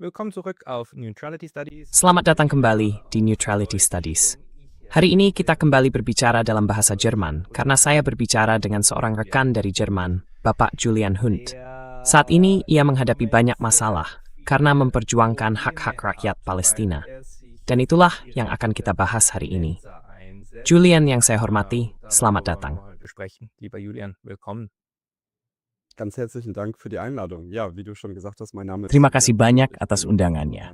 Willkommen zurück auf Neutrality Studies. Selamat datang kembali di Neutrality Studies. Hari ini kita kembali berbicara dalam bahasa Jerman karena saya berbicara dengan seorang rekan dari Jerman, Bapak Julian Hunt. Saat ini ia menghadapi banyak masalah karena memperjuangkan hak-hak rakyat Palestina. Dan itulah yang akan kita bahas hari ini. Julian yang saya hormati, selamat datang. Lieber Julian, willkommen. Ganz herzlichen Dank für die Einladung. Ja, wie du schon gesagt hast, mein Name ist Terima kasih banyak atas undangannya.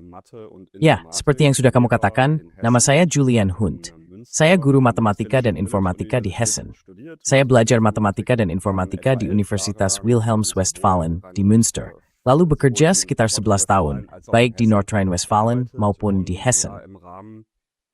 Ya, seperti yang sudah kamu katakan, nama saya Julian Hunt. Saya guru matematika dan informatika di Hessen. Saya belajar matematika dan informatika di Universitas Wilhelms Westfalen di Münster. Lalu bekerja sekitar 11 tahun, baik di Nordrhein-Westfalen maupun di Hessen.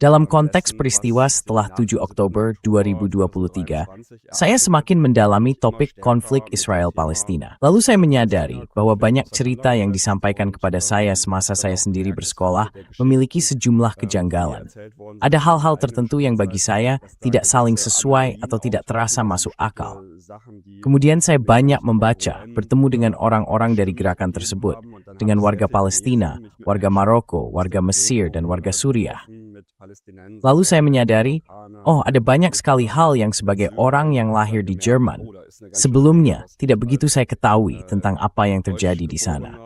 Dalam konteks peristiwa setelah 7 Oktober 2023, saya semakin mendalami topik konflik Israel-Palestina. Lalu saya menyadari bahwa banyak cerita yang disampaikan kepada saya semasa saya sendiri bersekolah memiliki sejumlah kejanggalan. Ada hal-hal tertentu yang bagi saya tidak saling sesuai atau tidak terasa masuk akal. Kemudian saya banyak membaca, bertemu dengan orang-orang dari gerakan tersebut, dengan warga Palestina, warga Maroko, warga Mesir, dan warga Suriah. Lalu saya menyadari, ada banyak sekali hal yang sebagai orang yang lahir di Jerman, sebelumnya tidak begitu saya ketahui tentang apa yang terjadi di sana.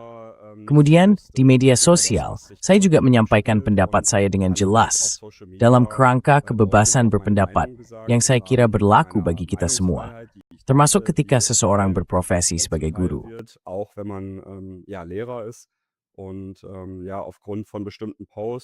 Kemudian, di media sosial, saya juga menyampaikan pendapat saya dengan jelas, dalam kerangka kebebasan berpendapat yang saya kira berlaku bagi kita semua, termasuk ketika seseorang berprofesi sebagai guru.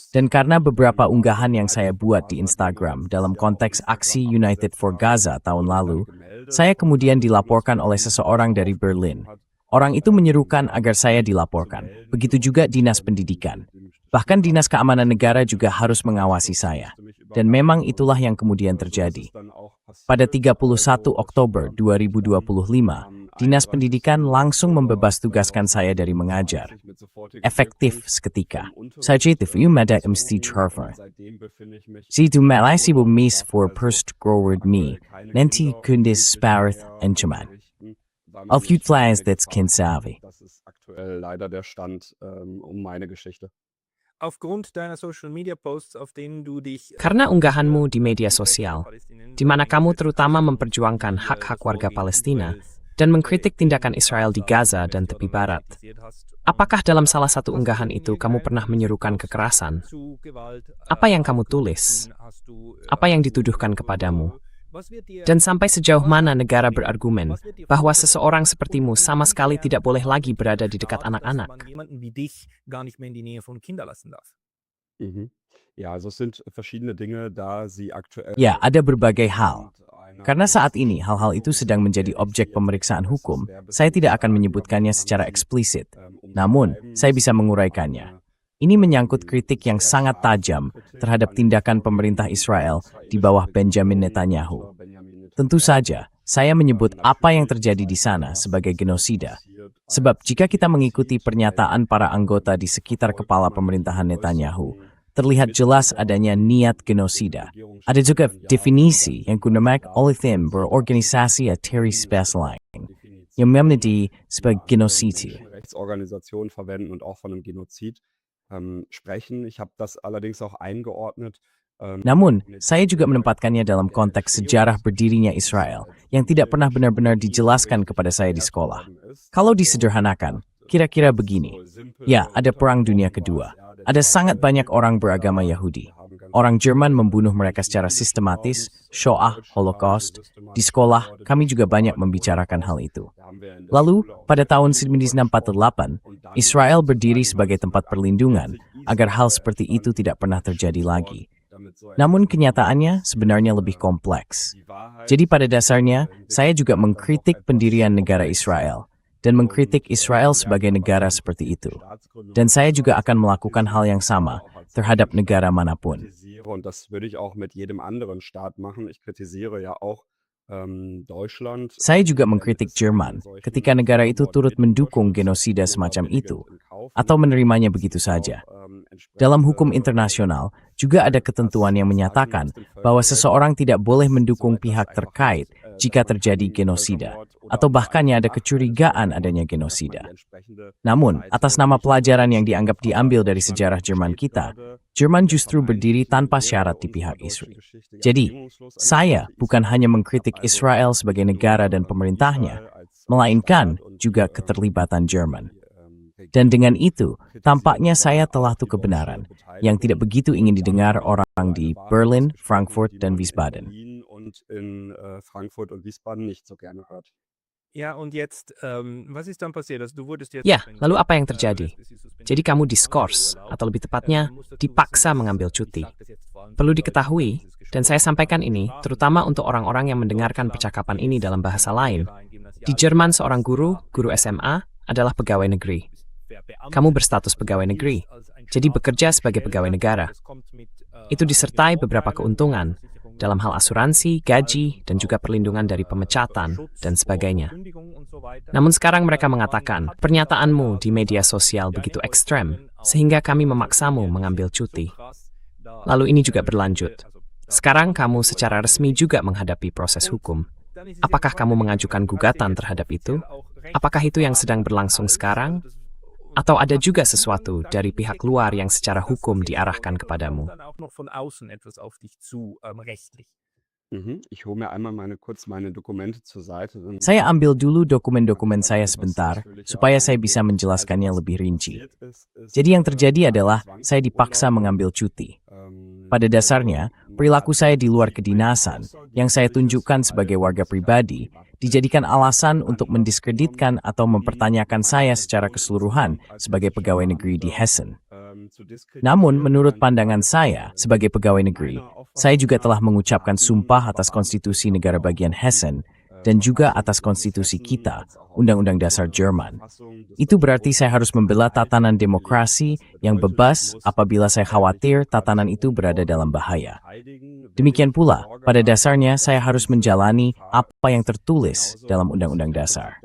Dan karena beberapa unggahan yang saya buat di Instagram dalam konteks aksi United for Gaza tahun lalu, saya kemudian dilaporkan oleh seseorang dari Berlin. Orang itu menyerukan agar saya dilaporkan. Begitu juga Dinas Pendidikan. Bahkan Dinas Keamanan Negara juga harus mengawasi saya. Dan memang itulah yang kemudian terjadi. Pada 31 Oktober 2025, Dinas Pendidikan langsung membebas tugaskan saya dari mengajar. Efektif seketika. Saja itu mada mesti traffer. Si du malai si mis for first groward me, nanti kundis sparet enceman. Auf jut flies that's kinsavi. Das ist aktuell leider der Stand meine Geschichte. Aufgrund deiner Social Media Posts, auf denen du dich Karena unggahanmu di media sosial, di mana kamu terutama memperjuangkan hak-hak warga Palestina dan mengkritik tindakan Israel di Gaza dan tepi barat. Apakah dalam salah satu unggahan itu kamu pernah menyerukan kekerasan? Apa yang kamu tulis? Apa yang dituduhkan kepadamu? Dan sampai sejauh mana negara berargumen bahwa seseorang sepertimu sama sekali tidak boleh lagi berada di dekat anak-anak? Ya, ada berbagai hal. Karena saat ini hal-hal itu sedang menjadi objek pemeriksaan hukum, saya tidak akan menyebutkannya secara eksplisit. Namun, saya bisa menguraikannya. Ini menyangkut kritik yang sangat tajam terhadap tindakan pemerintah Israel di bawah Benjamin Netanyahu. Tentu saja, saya menyebut apa yang terjadi di sana sebagai genosida. Sebab jika kita mengikuti pernyataan para anggota di sekitar kepala pemerintahan Netanyahu, terlihat jelas adanya niat genosida. Ada juga definisi yang gunakan oleh tim berorganisasi atau spesial yang menjadi sebagai genosida. Rechtsorganisationen verwenden und auch von einem Genozid sprechen. Ich habe das allerdings auch eingeordnet. Namun, saya juga menempatkannya dalam konteks sejarah berdirinya Israel yang tidak pernah benar-benar dijelaskan kepada saya di sekolah. Kalau disederhanakan, kira-kira begini. Ya, ada Perang Dunia Kedua. Ada sangat banyak orang beragama Yahudi. Orang Jerman membunuh mereka secara sistematis, Shoah, Holocaust. Di sekolah, kami juga banyak membicarakan hal itu. Lalu, pada tahun 1948, Israel berdiri sebagai tempat perlindungan agar hal seperti itu tidak pernah terjadi lagi. Namun kenyataannya sebenarnya lebih kompleks. Jadi pada dasarnya, saya juga mengkritik pendirian negara Israel dan mengkritik Israel sebagai negara seperti itu. Dan saya juga akan melakukan hal yang sama terhadap negara manapun. Und das würde ich auch mit jedem anderen Staat machen. Ich kritisiere ja auch Deutschland. Saya juga mengkritik Jerman ketika negara itu turut mendukung genosida semacam itu atau menerimanya begitu saja. Dalam hukum internasional juga ada ketentuan yang menyatakan bahwa seseorang tidak boleh mendukung pihak terkait jika terjadi genosida, atau bahkan ada kecurigaan adanya genosida. Namun, atas nama pelajaran yang dianggap diambil dari sejarah Jerman kita, Jerman justru berdiri tanpa syarat di pihak Israel. Jadi, saya bukan hanya mengkritik Israel sebagai negara dan pemerintahnya, melainkan juga keterlibatan Jerman. Dan dengan itu, tampaknya saya telah tuh kebenaran yang tidak begitu ingin didengar orang di Berlin, Frankfurt, dan Wiesbaden. Ya, lalu apa yang terjadi? Jadi kamu diskors, atau lebih tepatnya, dipaksa mengambil cuti. Perlu diketahui, dan saya sampaikan ini, terutama untuk orang-orang yang mendengarkan percakapan ini dalam bahasa lain. Di Jerman, seorang guru SMA, adalah pegawai negeri. Kamu berstatus pegawai negeri, jadi bekerja sebagai pegawai negara. Itu disertai beberapa keuntungan, dalam hal asuransi, gaji, dan juga perlindungan dari pemecatan, dan sebagainya. Namun sekarang mereka mengatakan, pernyataanmu di media sosial begitu ekstrem, sehingga kami memaksamu mengambil cuti. Lalu ini juga berlanjut. Sekarang kamu secara resmi juga menghadapi proses hukum. Apakah kamu mengajukan gugatan terhadap itu? Apakah itu yang sedang berlangsung sekarang? Atau ada juga sesuatu dari pihak luar yang secara hukum diarahkan kepadamu? Saya ambil dulu dokumen-dokumen saya sebentar, supaya saya bisa menjelaskannya lebih rinci. Jadi yang terjadi adalah, saya dipaksa mengambil cuti. Pada dasarnya, perilaku saya di luar kedinasan, yang saya tunjukkan sebagai warga pribadi, dijadikan alasan untuk mendiskreditkan atau mempertanyakan saya secara keseluruhan sebagai pegawai negeri di Hessen. Namun, menurut pandangan saya sebagai pegawai negeri, saya juga telah mengucapkan sumpah atas konstitusi negara bagian Hessen dan juga atas konstitusi kita, Undang-Undang Dasar Jerman. Itu berarti saya harus membela tatanan demokrasi yang bebas apabila saya khawatir tatanan itu berada dalam bahaya. Demikian pula, pada dasarnya saya harus menjalani apa yang tertulis dalam Undang-Undang Dasar.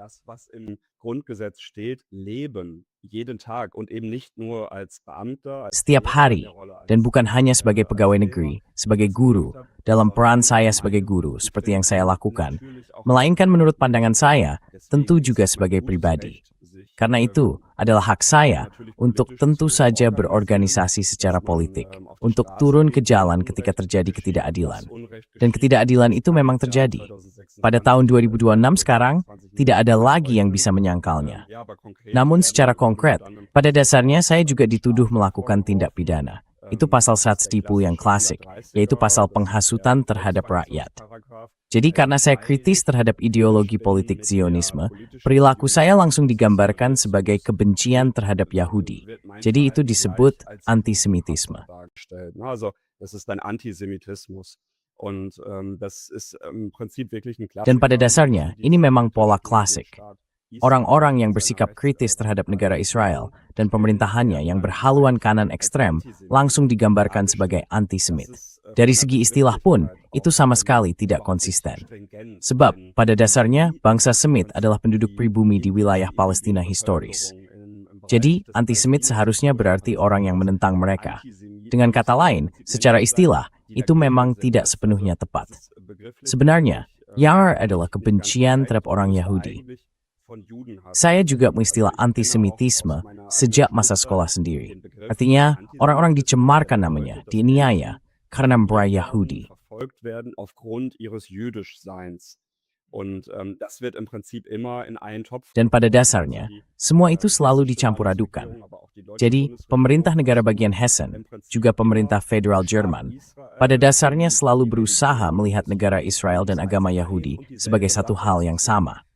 Setiap hari, dan bukan hanya sebagai pegawai negeri, sebagai guru, dalam peran saya sebagai guru, seperti yang saya lakukan, melainkan menurut pandangan saya, tentu juga sebagai pribadi. Karena itu, adalah hak saya untuk tentu saja berorganisasi secara politik, untuk turun ke jalan ketika terjadi ketidakadilan. Dan ketidakadilan itu memang terjadi. Pada tahun 2026 sekarang, tidak ada lagi yang bisa menyangkalnya. Namun secara konkret, pada dasarnya saya juga dituduh melakukan tindak pidana. Itu pasal Staatsdiebstahl yang klasik, yaitu pasal penghasutan terhadap rakyat. Jadi karena saya kritis terhadap ideologi politik Zionisme, perilaku saya langsung digambarkan sebagai kebencian terhadap Yahudi. Jadi itu disebut antisemitisme. Dan pada dasarnya, ini memang pola klasik. Orang-orang yang bersikap kritis terhadap negara Israel dan pemerintahannya yang berhaluan kanan ekstrem langsung digambarkan sebagai antisemit. Dari segi istilah pun, itu sama sekali tidak konsisten. Sebab, pada dasarnya, bangsa Semit adalah penduduk pribumi di wilayah Palestina historis. Jadi, antisemit seharusnya berarti orang yang menentang mereka. Dengan kata lain, secara istilah, itu memang tidak sepenuhnya tepat. Sebenarnya, Yar adalah kebencian terhadap orang Yahudi. Saya juga mengistilah antisemitisme sejak masa sekolah sendiri. Artinya, orang-orang dicemarkan namanya, dianiaya, karena memperai Yahudi. Dan pada dasarnya, semua itu selalu dicampur adukan. Jadi, pemerintah negara bagian Hessen, juga pemerintah federal Jerman, pada dasarnya selalu berusaha melihat negara Israel dan agama Yahudi sebagai satu hal yang sama.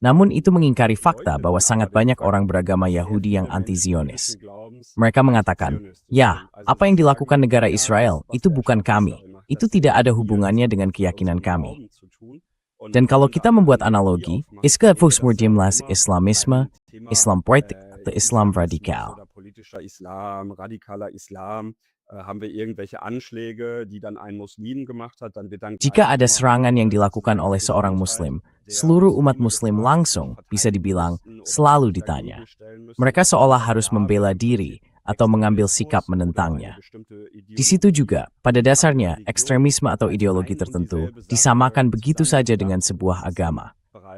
Namun itu mengingkari fakta bahwa sangat banyak orang beragama Yahudi yang anti-Zionis. Mereka mengatakan, ya, apa yang dilakukan negara Israel itu bukan kami. Itu tidak ada hubungannya dengan keyakinan kami. Dan kalau kita membuat analogi, iska Volksmordimlas Islamisme, Islam politik, atau Islam radikal. Jika ada serangan yang dilakukan oleh seorang Muslim, seluruh umat Muslim langsung, bisa dibilang, selalu ditanya. Mereka seolah harus membela diri atau mengambil sikap menentangnya. Di situ juga, pada dasarnya, ekstremisme atau ideologi tertentu disamakan begitu saja dengan sebuah agama.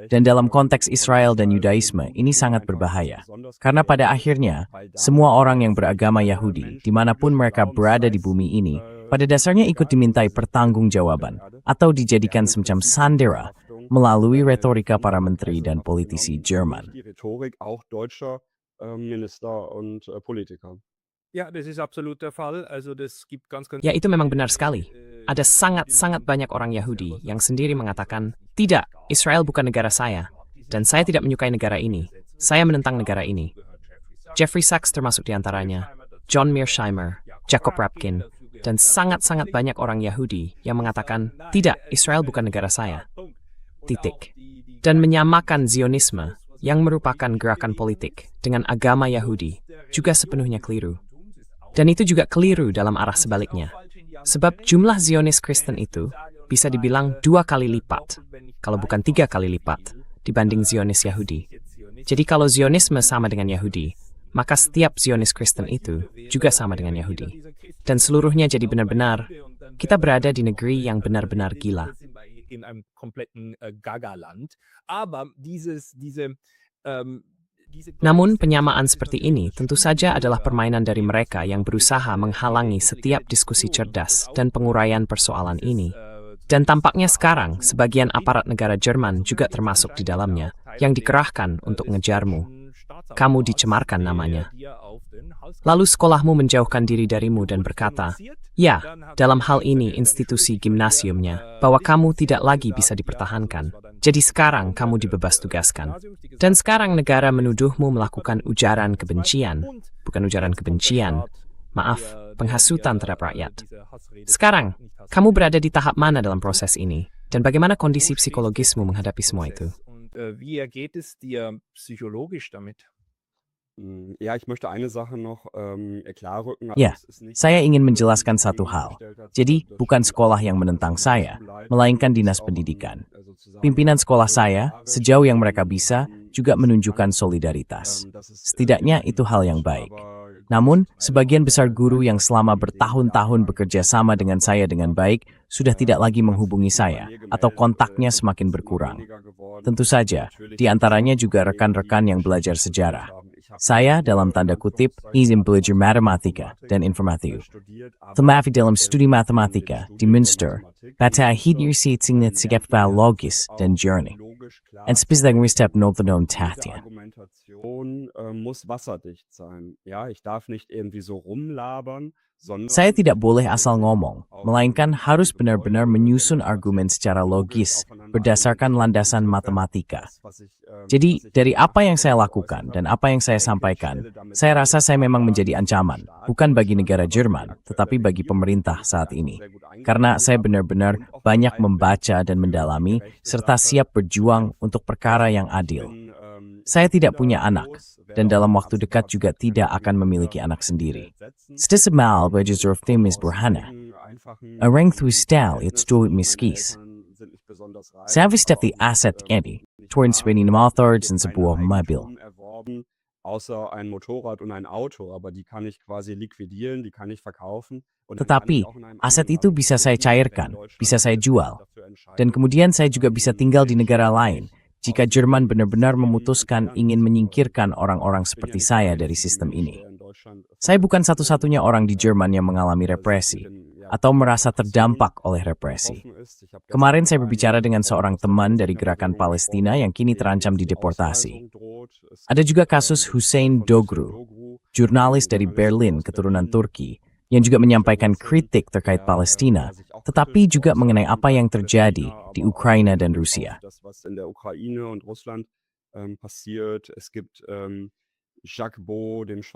Dan dalam konteks Israel dan Yudaisme, ini sangat berbahaya. Karena pada akhirnya, semua orang yang beragama Yahudi, dimanapun mereka berada di bumi ini, pada dasarnya ikut dimintai pertanggungjawaban, atau dijadikan semacam sandera, melalui retorika para menteri dan politisi Jerman. Ya, itu memang benar sekali. Ada sangat-sangat banyak orang Yahudi yang sendiri mengatakan, tidak, Israel bukan negara saya, dan saya tidak menyukai negara ini. Saya menentang negara ini. Jeffrey Sachs termasuk di antaranya, John Mearsheimer, Jacob Rapkin, dan sangat-sangat banyak orang Yahudi yang mengatakan, tidak, Israel bukan negara saya. Titik. Dan menyamakan Zionisme, yang merupakan gerakan politik, dengan agama Yahudi, juga sepenuhnya keliru. Dan itu juga keliru dalam arah sebaliknya. Sebab jumlah Zionis Kristen itu bisa dibilang 2 kali lipat, kalau bukan 3 kali lipat, dibanding Zionis Yahudi. Jadi kalau Zionisme sama dengan Yahudi, maka setiap Zionis Kristen itu juga sama dengan Yahudi. Dan seluruhnya jadi benar-benar, kita berada di negeri yang benar-benar gila. Namun penyamaan seperti ini tentu saja adalah permainan dari mereka yang berusaha menghalangi setiap diskusi cerdas dan penguraian persoalan ini. Dan tampaknya sekarang sebagian aparat negara Jerman juga termasuk di dalamnya yang dikerahkan untuk ngejarmu. Kamu dicemarkan namanya. Lalu sekolahmu menjauhkan diri darimu dan berkata, ya, dalam hal ini institusi gimnasiumnya, bahwa kamu tidak lagi bisa dipertahankan. Jadi sekarang kamu dibebas tugaskan. Dan sekarang negara menuduhmu melakukan ujaran kebencian. Bukan ujaran kebencian. Maaf, penghasutan terhadap rakyat. Sekarang, kamu berada di tahap mana dalam proses ini? Dan bagaimana kondisi psikologismu menghadapi semua itu? Ya, saya ingin menjelaskan satu hal. Jadi, bukan sekolah yang menentang saya, melainkan dinas pendidikan. Pimpinan sekolah saya, sejauh yang mereka bisa, juga menunjukkan solidaritas. Setidaknya itu hal yang baik. Namun, sebagian besar guru yang selama bertahun-tahun bekerja sama dengan saya dengan baik, sudah tidak lagi menghubungi saya, atau kontaknya semakin berkurang. Tentu saja, di antaranya juga rekan-rekan yang belajar sejarah. Saya, dalam tanda kutip, izin belajar matematika dan informatika. Tetapi dalam studi matematika di Münster, pada akhirnya saya ingin sekepal logis dan jernih. En spesifiek step notenom tahtia. Saya tidak boleh asal ngomong, melainkan harus benar-benar menyusun argumen secara logis berdasarkan landasan matematika. Jadi, dari apa yang saya lakukan dan apa yang saya sampaikan, saya rasa saya memang menjadi ancaman, bukan bagi negara Jerman, tetapi bagi pemerintah saat ini. Karena saya benar-benar banyak membaca dan mendalami, serta siap berjuang untuk perkara yang adil. Saya tidak punya anak, dan dalam waktu dekat juga tidak akan memiliki anak sendiri. Stismal bejazurf temis burhana. Areng thu stal its doit miskis. Saya step the asset edi, torn spinning methods and sebuah mobil. Außer ein Motorrad und ein Auto, aber die kann ich quasi liquidieren, die kann ich verkaufen. Tetapi, aset itu bisa saya cairkan, bisa saya jual. Dan kemudian saya juga bisa tinggal di negara lain, jika Jerman benar-benar memutuskan ingin menyingkirkan orang-orang seperti saya dari sistem ini. Saya bukan satu-satunya orang di Jerman yang mengalami represi, atau merasa terdampak oleh represi. Kemarin saya berbicara dengan seorang teman dari gerakan Palestina yang kini terancam dideportasi. Ada juga kasus Hussein Dogru, jurnalis dari Berlin keturunan Turki, yang juga menyampaikan kritik terkait Palestina, tetapi juga mengenai apa yang terjadi di Ukraina dan Rusia.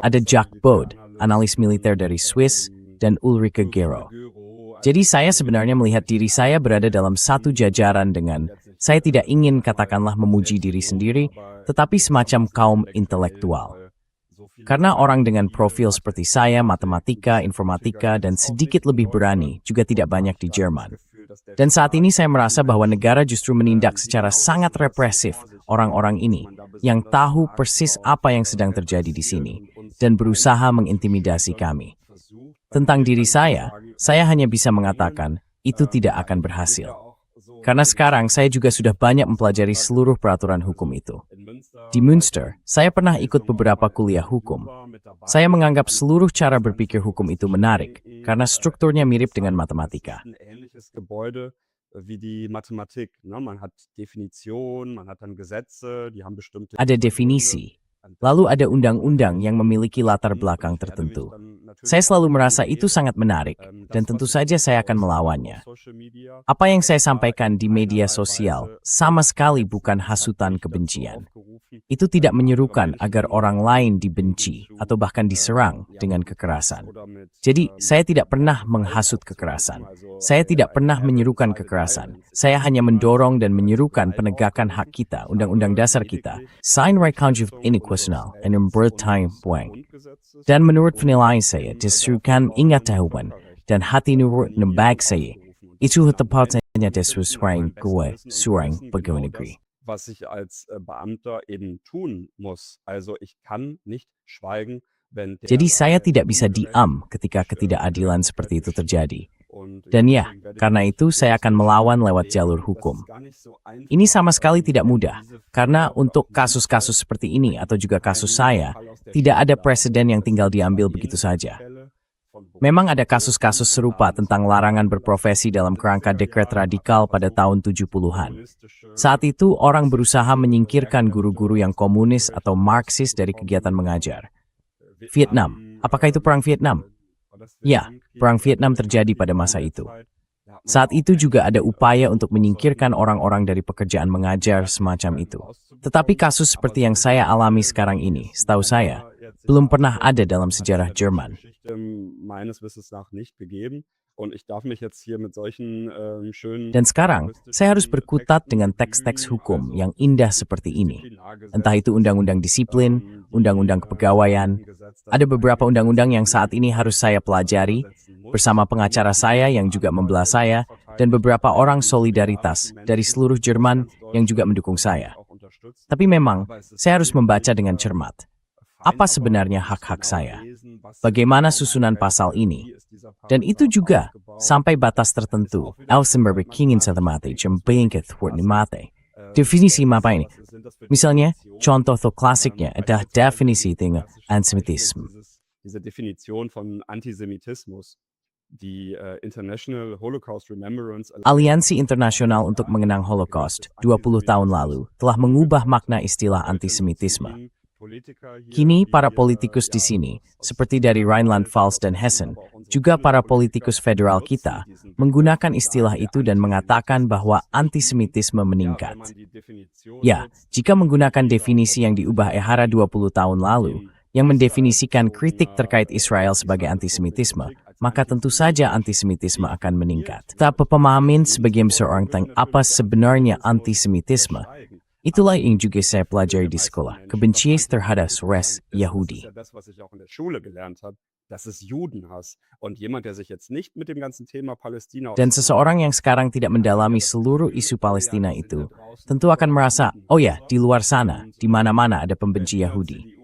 Ada Jacques Bode, analis militer dari Swiss, dan Ulrike Gero. Jadi saya sebenarnya melihat diri saya berada dalam satu jajaran dengan, saya tidak ingin katakanlah memuji diri sendiri, tetapi semacam kaum intelektual. Karena orang dengan profil seperti saya, matematika, informatika, dan sedikit lebih berani juga tidak banyak di Jerman. Dan saat ini saya merasa bahwa negara justru menindak secara sangat represif orang-orang ini, yang tahu persis apa yang sedang terjadi di sini. dan berusaha mengintimidasi kami. Tentang diri saya hanya bisa mengatakan itu tidak akan berhasil. Karena sekarang saya juga sudah banyak mempelajari seluruh peraturan hukum itu. Di Münster, saya pernah ikut beberapa kuliah hukum. Saya menganggap seluruh cara berpikir hukum itu menarik, karena strukturnya mirip dengan matematika. Ada definisi, lalu ada undang-undang yang memiliki latar belakang tertentu. Saya selalu merasa itu sangat menarik, dan tentu saja saya akan melawannya. Apa yang saya sampaikan di media sosial sama sekali bukan hasutan kebencian. Itu tidak menyerukan agar orang lain dibenci atau bahkan diserang dengan kekerasan. Jadi, saya tidak pernah menghasut kekerasan. Saya tidak pernah menyerukan kekerasan. Saya hanya mendorong dan menyerukan penegakan hak kita, undang-undang dasar kita, Sein Recht inquisitional and in time buang. Dan menurut penilaian saya, disrukan ingatahuan dan hati nurut nembag saya, itu tepatnya sesuai gue seorang pegawai negeri. Was ich als Beamter eben tun muss. Also ich kann nicht schweigen, wenn Jadi saya tidak bisa diam ketika ketidakadilan seperti itu terjadi. Dan ya, karena itu saya akan melawan lewat jalur hukum. Ini sama sekali tidak mudah, karena untuk kasus-kasus seperti ini atau juga kasus saya, tidak ada presiden yang tinggal diambil begitu saja. Memang ada kasus-kasus serupa tentang larangan berprofesi dalam kerangka dekret radikal pada tahun 70-an. Saat itu orang berusaha menyingkirkan guru-guru yang komunis atau Marxis dari kegiatan mengajar. Vietnam, apakah itu perang Vietnam? Ya, perang Vietnam terjadi pada masa itu. Saat itu juga ada upaya untuk menyingkirkan orang-orang dari pekerjaan mengajar semacam itu. Tetapi kasus seperti yang saya alami sekarang ini, setahu saya, belum pernah ada dalam sejarah Jerman. Dan sekarang, saya harus berkutat dengan teks-teks hukum yang indah seperti ini. Entah itu undang-undang disiplin, undang-undang kepegawaian. Ada beberapa undang-undang yang saat ini harus saya pelajari, bersama pengacara saya yang juga membelah saya, dan beberapa orang solidaritas dari seluruh Jerman yang juga mendukung saya. Tapi memang, saya harus membaca dengan cermat. Apa sebenarnya hak-hak saya? Bagaimana susunan pasal ini? Dan itu juga sampai batas tertentu. Elsenberg kingin satamate jembengket mate. Definisi apa ini? Misalnya, contoh klasiknya adalah definisi tentang antisemitisme. Diese Definition von Antisemitismus. Aliansi Internasional untuk Mengenang Holocaust 20 tahun lalu telah mengubah makna istilah antisemitisme. Kini para politikus di sini, seperti dari Rheinland-Pfalz dan Hessen, juga para politikus federal kita, menggunakan istilah itu dan mengatakan bahwa antisemitisme meningkat. Ya, jika menggunakan definisi yang diubah Ehara 20 tahun lalu, yang mendefinisikan kritik terkait Israel sebagai antisemitisme, maka tentu saja antisemitisme akan meningkat. Tak pemahamin sebagai seorang tentang apa sebenarnya antisemitisme, itulah yang juga saya pelajari di sekolah, kebencian terhadap ras Yahudi. Dan seseorang yang sekarang tidak mendalami seluruh isu Palestina itu, tentu akan merasa, oh ya, di luar sana, di mana-mana ada pembenci Yahudi.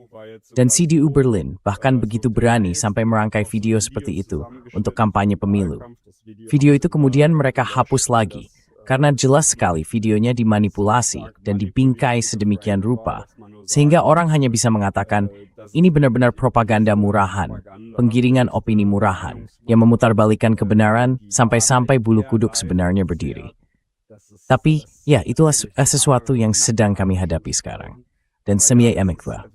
Dan CDU Berlin bahkan begitu berani sampai merangkai video seperti itu untuk kampanye pemilu. Video itu kemudian mereka hapus lagi, karena jelas sekali videonya dimanipulasi dan dibingkai sedemikian rupa, sehingga orang hanya bisa mengatakan, ini benar-benar propaganda murahan, penggiringan opini murahan, yang memutarbalikkan kebenaran sampai-sampai bulu kuduk sebenarnya berdiri. Tapi, ya itulah sesuatu yang sedang kami hadapi sekarang. Dan semia emekwa.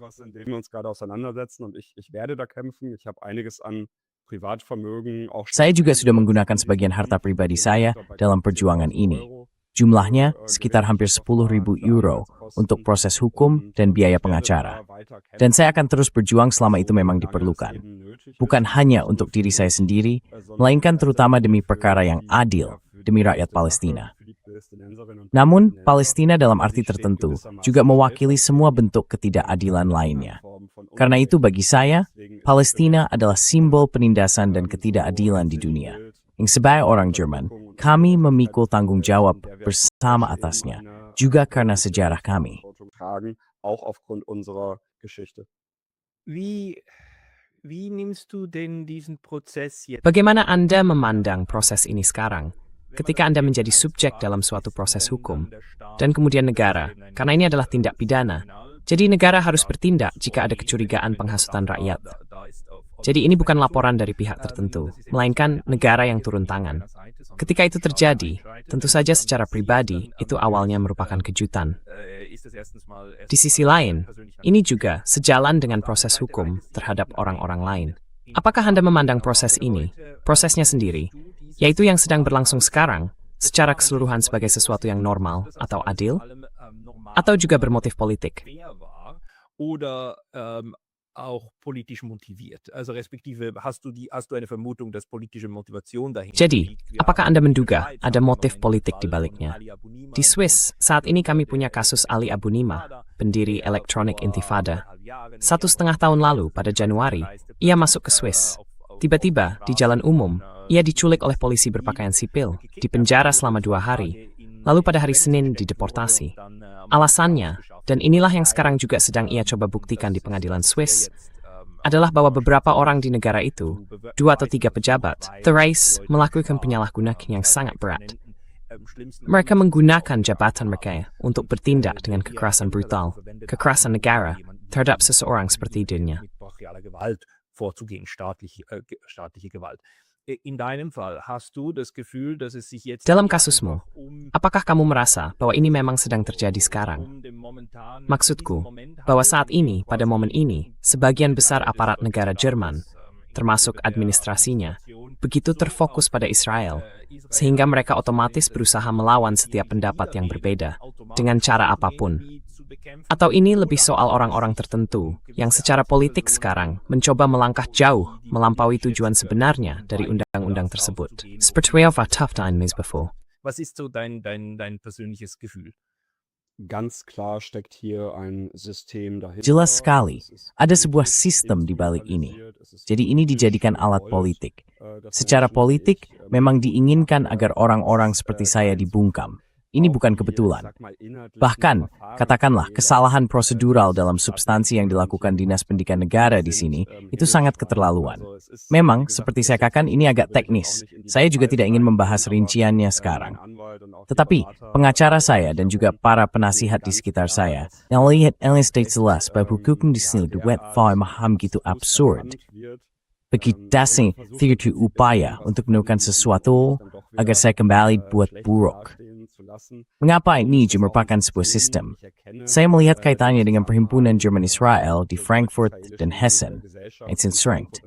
Saya juga sudah menggunakan sebagian harta pribadi saya dalam perjuangan ini. Jumlahnya sekitar hampir 10.000 euro untuk proses hukum dan biaya pengacara. Dan saya akan terus berjuang selama itu memang diperlukan. Bukan hanya untuk diri saya sendiri, melainkan terutama demi perkara yang adil, demi rakyat Palestina. Namun, Palestina dalam arti tertentu juga mewakili semua bentuk ketidakadilan lainnya. Karena itu bagi saya, Palestina adalah simbol penindasan dan ketidakadilan di dunia. Yang sebagai orang Jerman, kami memikul tanggung jawab bersama atasnya, juga karena sejarah kami. Wie nimmst du denn diesen Prozess jetzt? Bagaimana Anda memandang proses ini sekarang? Ketika Anda menjadi subjek dalam suatu proses hukum, dan kemudian negara, karena ini adalah tindak pidana, jadi negara harus bertindak jika ada kecurigaan penghasutan rakyat. Jadi ini bukan laporan dari pihak tertentu, melainkan negara yang turun tangan. Ketika itu terjadi, tentu saja secara pribadi, itu awalnya merupakan kejutan. Di sisi lain, ini juga sejalan dengan proses hukum terhadap orang-orang lain. Apakah Anda memandang proses ini, prosesnya sendiri, yaitu yang sedang berlangsung sekarang, secara keseluruhan sebagai sesuatu yang normal atau adil? Atau juga bermotif politik? Oder auch politisch motiviert. Also respektive hast du eine Vermutung, dass politische Motivation dahinter Jadi, liegt? apakah Anda menduga ada motif politik di baliknya? Di Swiss, saat ini kami punya kasus Ali Abu Nima, pendiri Electronic Intifada. 1,5 tahun lalu, pada Januari, ia masuk ke Swiss. Tiba-tiba, di jalan umum, ia diculik oleh polisi berpakaian sipil, dipenjara selama 2 hari, lalu pada hari Senin dideportasi. Alasannya, dan inilah yang sekarang juga sedang ia coba buktikan di pengadilan Swiss, adalah bahwa beberapa orang di negara itu, 2 atau 3 pejabat, thrice melakukan penyalahgunaan yang sangat berat. Mereka menggunakan jabatan mereka untuk bertindak dengan kekerasan brutal, kekerasan negara, terhadap seseorang seperti dirinya. Vorzugehen, staatliche Gewalt. In deinem Fall hast du das Gefühl, dass es sich jetzt Dalam kasusmu, apakah kamu merasa bahwa ini memang sedang terjadi sekarang? Maksudku, bahwa saat ini, pada momen ini, sebagian besar aparat negara Jerman, termasuk administrasinya, begitu terfokus pada Israel, sehingga mereka otomatis berusaha melawan setiap pendapat yang berbeda, dengan cara apapun. Atau ini lebih soal orang-orang tertentu yang secara politik sekarang mencoba melangkah jauh melampaui tujuan sebenarnya dari undang-undang tersebut. Seperti apa tough times before? Was ist so dein persönliches Gefühl? Ganz klar steckt hier ein System dahinter. Jelas sekali, ada sebuah sistem di balik ini. Jadi ini dijadikan alat politik. Secara politik, memang diinginkan agar orang-orang seperti saya dibungkam. Ini bukan kebetulan. Bahkan, katakanlah kesalahan prosedural dalam substansi yang dilakukan Dinas Pendidikan Negara di sini, itu sangat keterlaluan. Memang, seperti saya katakan, ini agak teknis. Saya juga tidak ingin membahas rinciannya sekarang. Tetapi, pengacara saya dan juga para penasihat di sekitar saya, melihat States jelas bahwa hukum di sini duet memaham gitu absurd. Begitu tidak upaya untuk menemukan sesuatu agar saya kembali buat buruk. Mengapa ini merupakan sebuah sistem? Saya melihat kaitannya dengan perhimpunan Jerman Israel di Frankfurt dan Hessen. It's in strength.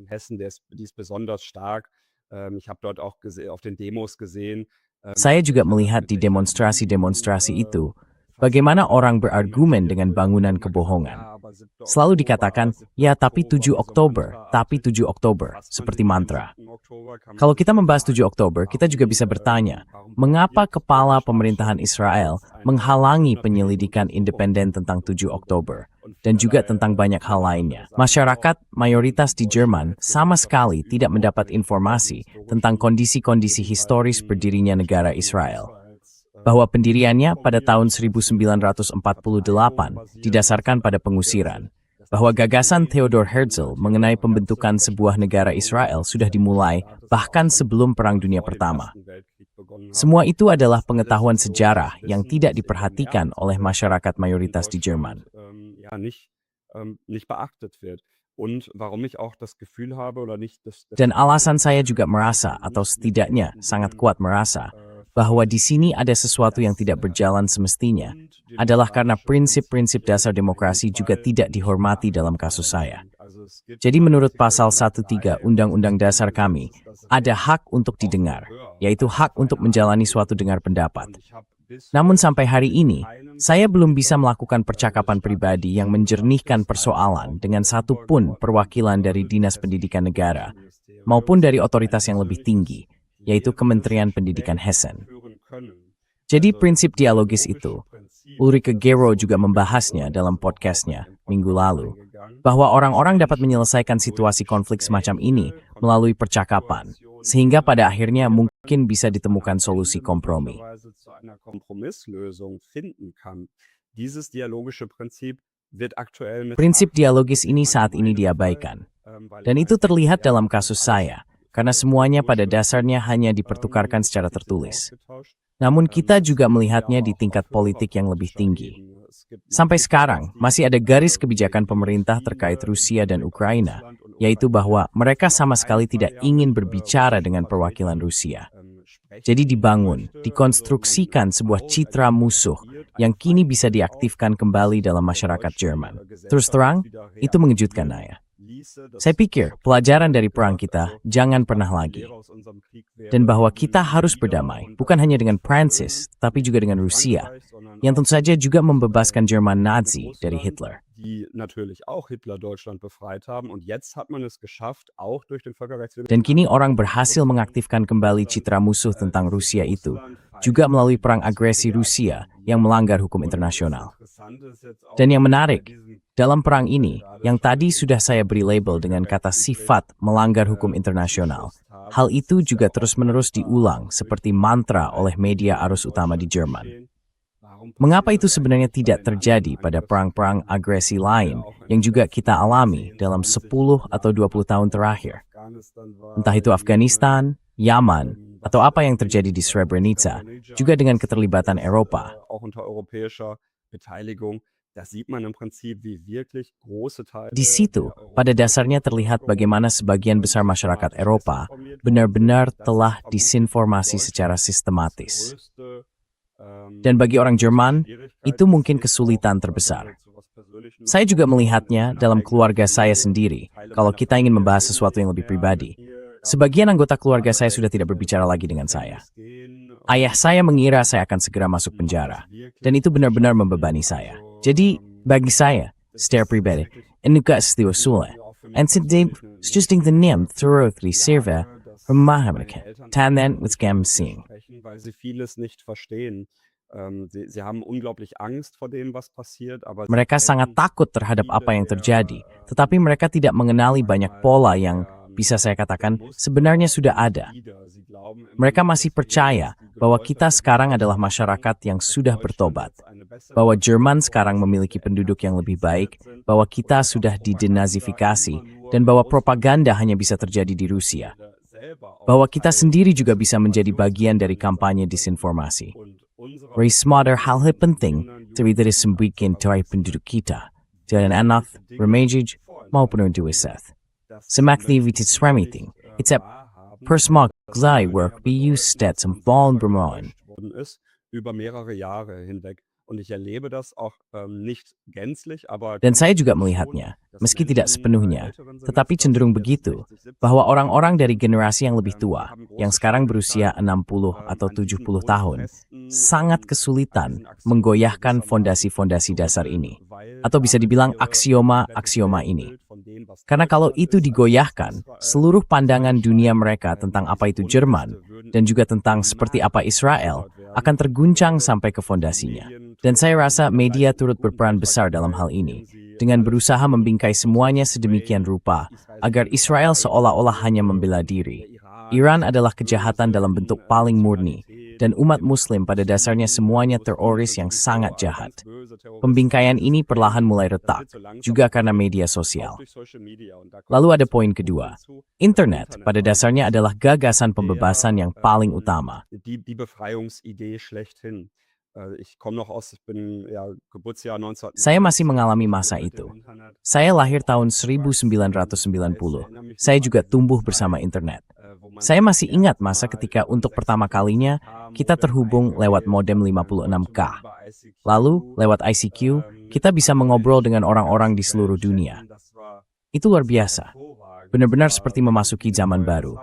Saya juga melihat di demonstrasi-demonstrasi itu, bagaimana orang berargumen dengan bangunan kebohongan. Selalu dikatakan, ya tapi 7 Oktober, seperti mantra. Kalau kita membahas 7 Oktober, kita juga bisa bertanya, mengapa kepala pemerintahan Israel menghalangi penyelidikan independen tentang 7 Oktober, dan juga tentang banyak hal lainnya. Masyarakat mayoritas di Jerman sama sekali tidak mendapat informasi tentang kondisi-kondisi historis berdirinya negara Israel. Bahwa pendiriannya pada tahun 1948 didasarkan pada pengusiran, bahwa gagasan Theodor Herzl mengenai pembentukan sebuah negara Israel sudah dimulai bahkan sebelum Perang Dunia Pertama. Semua itu adalah pengetahuan sejarah yang tidak diperhatikan oleh masyarakat mayoritas di Jerman. Dan alasan saya juga merasa, atau setidaknya sangat kuat merasa, bahwa di sini ada sesuatu yang tidak berjalan semestinya, adalah karena prinsip-prinsip dasar demokrasi juga tidak dihormati dalam kasus saya. Jadi menurut pasal 13 Undang-Undang Dasar kami, ada hak untuk didengar, yaitu hak untuk menjalani suatu dengar pendapat. Namun sampai hari ini, saya belum bisa melakukan percakapan pribadi yang menjernihkan persoalan dengan satu pun perwakilan dari Dinas Pendidikan Negara, maupun dari otoritas yang lebih tinggi, yaitu Kementerian Pendidikan Hessen. Jadi prinsip dialogis itu, Ulrike Gero juga membahasnya dalam podcastnya minggu lalu, bahwa orang-orang dapat menyelesaikan situasi konflik semacam ini melalui percakapan, sehingga pada akhirnya mungkin bisa ditemukan solusi kompromi. Prinsip dialogis ini saat ini diabaikan. Dan itu terlihat dalam kasus saya, karena semuanya pada dasarnya hanya dipertukarkan secara tertulis. Namun kita juga melihatnya di tingkat politik yang lebih tinggi. Sampai sekarang, masih ada garis kebijakan pemerintah terkait Rusia dan Ukraina, yaitu bahwa mereka sama sekali tidak ingin berbicara dengan perwakilan Rusia. Jadi dibangun, dikonstruksikan sebuah citra musuh yang kini bisa diaktifkan kembali dalam masyarakat Jerman. Terus terang, itu mengejutkan saya. Saya pikir pelajaran dari perang kita jangan pernah lagi. Dan bahwa kita harus berdamai, bukan hanya dengan Prancis, tapi juga dengan Rusia, yang tentu saja juga membebaskan Jerman Nazi dari Hitler. Dan kini orang berhasil mengaktifkan kembali citra musuh tentang Rusia itu, juga melalui perang agresi Rusia yang melanggar hukum internasional. Dan yang menarik, dalam perang ini, yang tadi sudah saya beri label dengan kata sifat melanggar hukum internasional, hal itu juga terus-menerus diulang seperti mantra oleh media arus utama di Jerman. Mengapa itu sebenarnya tidak terjadi pada perang-perang agresi lain yang juga kita alami dalam 10 atau 20 tahun terakhir? Entah itu Afghanistan, Yaman, atau apa yang terjadi di Srebrenica, juga dengan keterlibatan Eropa. Di situ, pada dasarnya terlihat bagaimana sebagian besar masyarakat Eropa benar-benar telah disinformasi secara sistematis. Dan bagi orang Jerman, itu mungkin kesulitan terbesar. Saya juga melihatnya dalam keluarga saya sendiri, kalau kita ingin membahas sesuatu yang lebih pribadi. Sebagian anggota keluarga saya sudah tidak berbicara lagi dengan saya. Ayah saya mengira saya akan segera masuk penjara, dan itu benar-benar membebani saya. Jadi, bagi saya, secara pribadi, ini gak sesuai. En sedih, sejusting the nem terus reserve memahamikan, tandan with gamsing. Mereka sangat takut terhadap apa yang terjadi, tetapi mereka tidak mengenali banyak pola yang, bisa saya katakan, sebenarnya sudah ada. Mereka masih percaya bahwa kita sekarang adalah masyarakat yang sudah bertobat, bahwa Jerman sekarang memiliki penduduk yang lebih baik, bahwa kita sudah didenazifikasi, dan bahwa propaganda hanya bisa terjadi di Rusia. Bahwa kita sendiri juga bisa menjadi bagian dari kampanye disinformasi. Smarter hal-hal penting terjadi sembikin dari penduduk kita, dan anak, remaja, maupun dewasa. Semaktivitas remiting, it's a persmag glai work be used stat some ball bermoin. Dan saya juga melihatnya, meski tidak sepenuhnya, tetapi cenderung begitu, bahwa orang-orang dari generasi yang lebih tua, yang sekarang berusia 60 atau 70 tahun, sangat kesulitan menggoyahkan fondasi-fondasi dasar ini, atau bisa dibilang aksioma-aksioma ini. Karena kalau itu digoyahkan, seluruh pandangan dunia mereka tentang apa itu Jerman, dan juga tentang seperti apa Israel, akan terguncang sampai ke fondasinya. Dan saya rasa media turut berperan besar dalam hal ini, dengan berusaha membingkai semuanya sedemikian rupa, agar Israel seolah-olah hanya membela diri. Iran adalah kejahatan dalam bentuk paling murni, dan umat Muslim pada dasarnya semuanya teroris yang sangat jahat. Pembingkaian ini perlahan mulai retak, juga karena media sosial. Lalu ada poin kedua. Internet pada dasarnya adalah gagasan pembebasan yang paling utama. Saya masih mengalami masa itu. Saya lahir tahun 1990. Saya juga tumbuh bersama internet. Saya masih ingat masa ketika untuk pertama kalinya kita terhubung lewat modem 56K. Lalu, lewat ICQ, kita bisa mengobrol dengan orang-orang di seluruh dunia. Itu luar biasa. Benar-benar seperti memasuki zaman baru.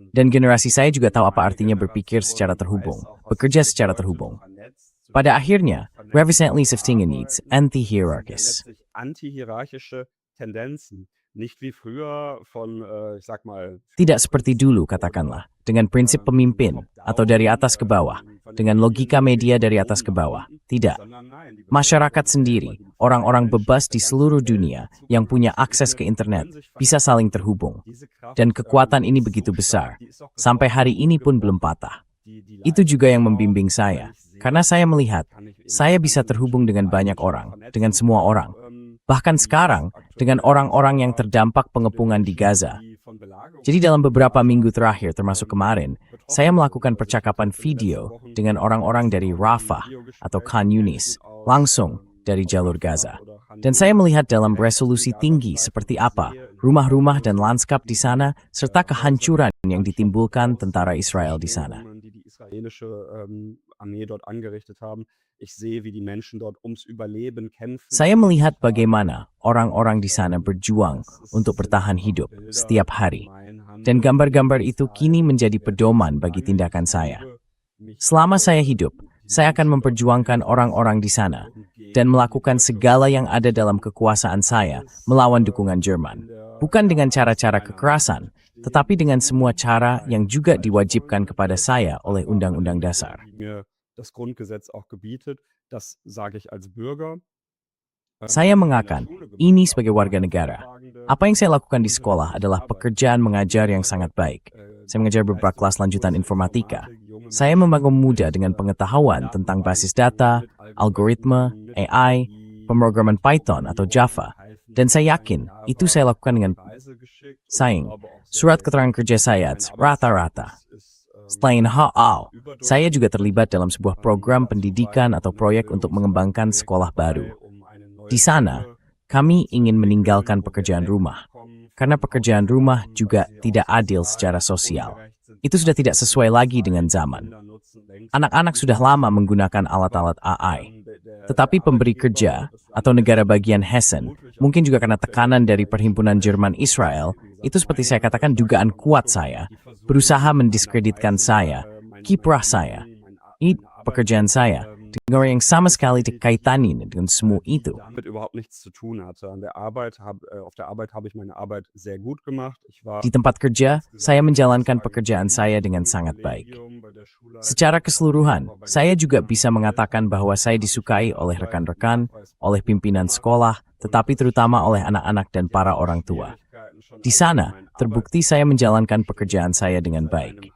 Dan generasi saya juga tahu apa artinya berpikir secara terhubung, bekerja secara terhubung. Pada akhirnya, revisently shifting needs anti-hierarchis. Tidak seperti dulu, katakanlah, dengan prinsip pemimpin, atau dari atas ke bawah, dengan logika media dari atas ke bawah. Tidak. Masyarakat sendiri, orang-orang bebas di seluruh dunia yang punya akses ke internet, bisa saling terhubung. Dan kekuatan ini begitu besar, sampai hari ini pun belum patah. Itu juga yang membimbing saya, karena saya melihat, saya bisa terhubung dengan banyak orang, dengan semua orang. bahkan sekarang dengan orang-orang yang terdampak pengepungan di Gaza. Jadi dalam beberapa minggu terakhir, termasuk kemarin, saya melakukan percakapan video dengan orang-orang dari Rafah atau Khan Yunis, langsung dari jalur Gaza. Dan saya melihat dalam resolusi tinggi seperti apa rumah-rumah dan lanskap di sana, serta kehancuran yang ditimbulkan tentara Israel di sana. Saya melihat bagaimana orang-orang di sana berjuang untuk bertahan hidup setiap hari. Dan gambar-gambar itu kini menjadi pedoman bagi tindakan saya. Selama saya hidup, saya akan memperjuangkan orang-orang di sana dan melakukan segala yang ada dalam kekuasaan saya melawan dukungan Jerman. Bukan dengan cara-cara kekerasan, tetapi dengan semua cara yang juga diwajibkan kepada saya oleh Undang-Undang Dasar. Saya mengakan ini sebagai warga negara. Apa yang saya lakukan di sekolah adalah pekerjaan mengajar yang sangat baik. Saya mengajar beberapa kelas lanjutan informatika. Saya membangun muda dengan pengetahuan tentang basis data, algoritma, AI, pemrograman Python atau Java. Dan saya yakin itu saya lakukan dengan saing. Surat keterangan kerja saya rata-rata. Selain hal, saya juga terlibat dalam sebuah program pendidikan atau proyek untuk mengembangkan sekolah baru. Di sana, kami ingin meninggalkan pekerjaan rumah, karena pekerjaan rumah juga tidak adil secara sosial. Itu sudah tidak sesuai lagi dengan zaman. Anak-anak sudah lama menggunakan alat-alat AI, tetapi pemberi kerja atau negara bagian Hessen, mungkin juga karena tekanan dari Perhimpunan Jerman Israel, itu seperti saya katakan dugaan kuat saya, berusaha mendiskreditkan saya, kiprah saya, pekerjaan saya, dengan yang sama sekali dikaitani dengan semua itu. Di tempat kerja, saya menjalankan pekerjaan saya dengan sangat baik. Secara keseluruhan, saya juga bisa mengatakan bahwa saya disukai oleh rekan-rekan, oleh pimpinan sekolah, tetapi terutama oleh anak-anak dan para orang tua. Di sana, terbukti saya menjalankan pekerjaan saya dengan baik.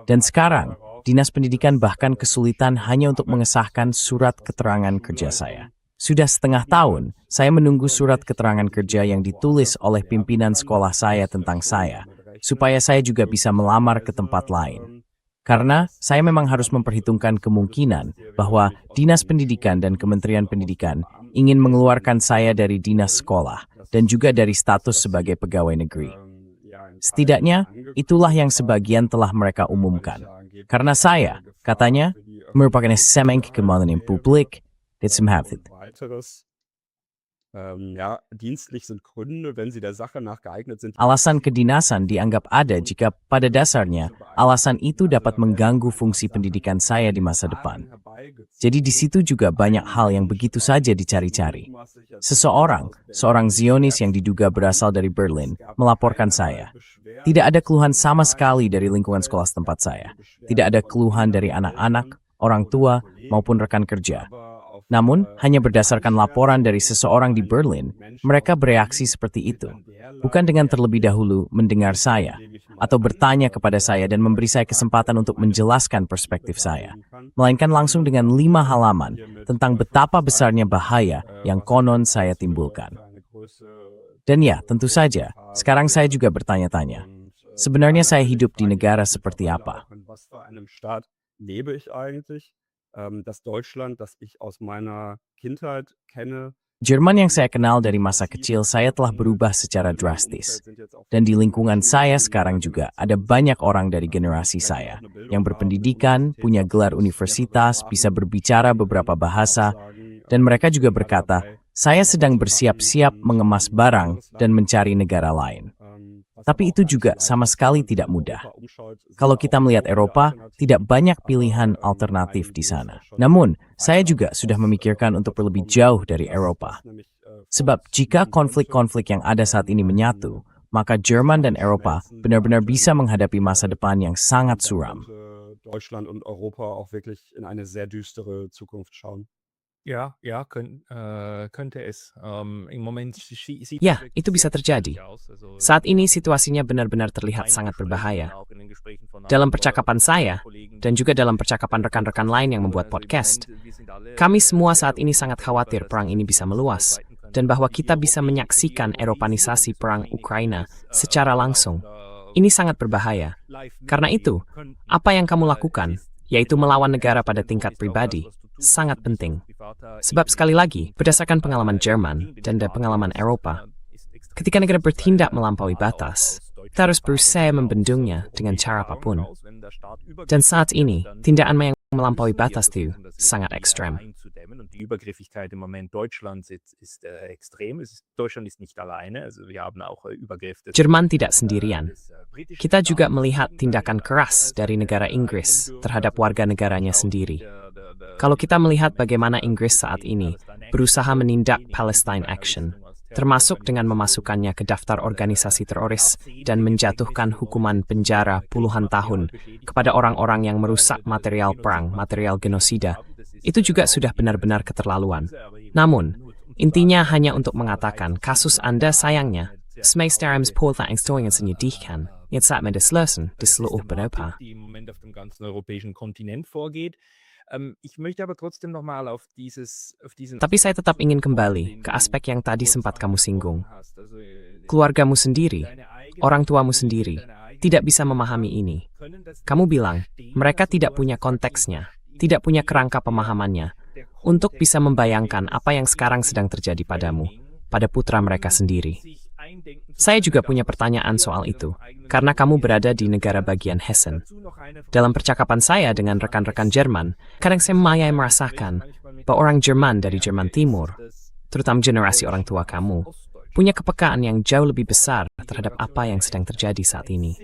Dan sekarang, Dinas Pendidikan bahkan kesulitan hanya untuk mengesahkan surat keterangan kerja saya. Sudah setengah tahun, saya menunggu surat keterangan kerja yang ditulis oleh pimpinan sekolah saya tentang saya, supaya saya juga bisa melamar ke tempat lain. Karena saya memang harus memperhitungkan kemungkinan bahwa Dinas Pendidikan dan Kementerian Pendidikan ingin mengeluarkan saya dari dinas sekolah dan juga dari status sebagai pegawai negeri. Setidaknya, itulah yang sebagian telah mereka umumkan. Karena saya, katanya, merupakan semeng kemanusiaan publik, dit semhavit. Alasan kedinasan dianggap ada jika pada dasarnya alasan itu dapat mengganggu fungsi pendidikan saya di masa depan. Jadi di situ juga banyak hal yang begitu saja dicari-cari. Seorang Zionis yang diduga berasal dari Berlin, melaporkan saya. Tidak ada keluhan sama sekali dari lingkungan sekolah setempat saya. Tidak ada keluhan dari anak-anak, orang tua, maupun rekan kerja. Namun, hanya berdasarkan laporan dari seseorang di Berlin, mereka bereaksi seperti itu. Bukan dengan terlebih dahulu mendengar saya, atau bertanya kepada saya dan memberi saya kesempatan untuk menjelaskan perspektif saya. Melainkan langsung dengan 5 halaman tentang betapa besarnya bahaya yang konon saya timbulkan. Dan ya, tentu saja, sekarang saya juga bertanya-tanya. Sebenarnya saya hidup di negara seperti apa? Das Deutschland, das ich aus meiner Kindheit kenne. Jerman yang saya kenal dari masa kecil saya telah berubah secara drastis. Dan di lingkungan saya sekarang juga ada banyak orang dari generasi saya yang berpendidikan, punya gelar universitas, bisa berbicara beberapa bahasa, dan mereka juga berkata, saya sedang bersiap-siap mengemas barang dan mencari negara lain. Tapi itu juga sama sekali tidak mudah. Kalau kita melihat Eropa, tidak banyak pilihan alternatif di sana. Namun, saya juga sudah memikirkan untuk lebih jauh dari Eropa. Sebab jika konflik-konflik yang ada saat ini menyatu, maka Jerman dan Eropa benar-benar bisa menghadapi masa depan yang sangat suram. Deutschland und Europa auch wirklich in eine sehr düstere Zukunft schauen. Ya, itu bisa terjadi. Saat ini situasinya benar-benar terlihat sangat berbahaya. Dalam percakapan saya, dan juga dalam percakapan rekan-rekan lain yang membuat podcast, kami semua saat ini sangat khawatir perang ini bisa meluas, dan bahwa kita bisa menyaksikan Eropanisasi perang Ukraina secara langsung. Ini sangat berbahaya. Karena itu, apa yang kamu lakukan, yaitu melawan negara pada tingkat pribadi, sangat penting. Sebab sekali lagi, berdasarkan pengalaman Jerman dan pengalaman Eropa, ketika negara bertindak melampaui batas, kita harus berusaha membendungnya dengan cara apapun. Dan saat ini, tindakan yang melampaui batas itu sangat ekstrem. Die Übergriffigkeit im Moment Deutschlands ist extrem. Deutschland ist nicht alleine. Also wir haben auch Übergriff des Jerman tidak sendirian. Kita juga melihat tindakan keras dari negara Inggris terhadap warga negaranya sendiri. Kalau kita melihat bagaimana Inggris saat ini berusaha menindak Palestine Action, termasuk dengan memasukkannya ke daftar organisasi teroris dan menjatuhkan hukuman penjara puluhan tahun kepada orang-orang yang merusak material perang, material genosida, itu juga sudah benar-benar keterlaluan. Namun, intinya hanya untuk mengatakan kasus Anda sayangnya, Smeisterams Polverangsteuerungen menyedihkan, jetzt saat Medeslösen di seluruh Eropa. Ich möchte aber trotzdem nochmal auf diesen... Tapi saya tetap ingin kembali ke aspek yang tadi sempat kamu singgung. Keluargamu sendiri, orang tuamu sendiri, tidak bisa memahami ini. Kamu bilang, mereka tidak punya konteksnya, tidak punya kerangka pemahamannya, untuk bisa membayangkan apa yang sekarang sedang terjadi padamu, pada putra mereka sendiri. Saya juga punya pertanyaan soal itu, karena kamu berada di negara bagian Hessen. Dalam percakapan saya dengan rekan-rekan Jerman, kadang saya merasakan bahwa orang Jerman dari Jerman Timur, terutama generasi orang tua kamu, punya kepekaan yang jauh lebih besar terhadap apa yang sedang terjadi saat ini.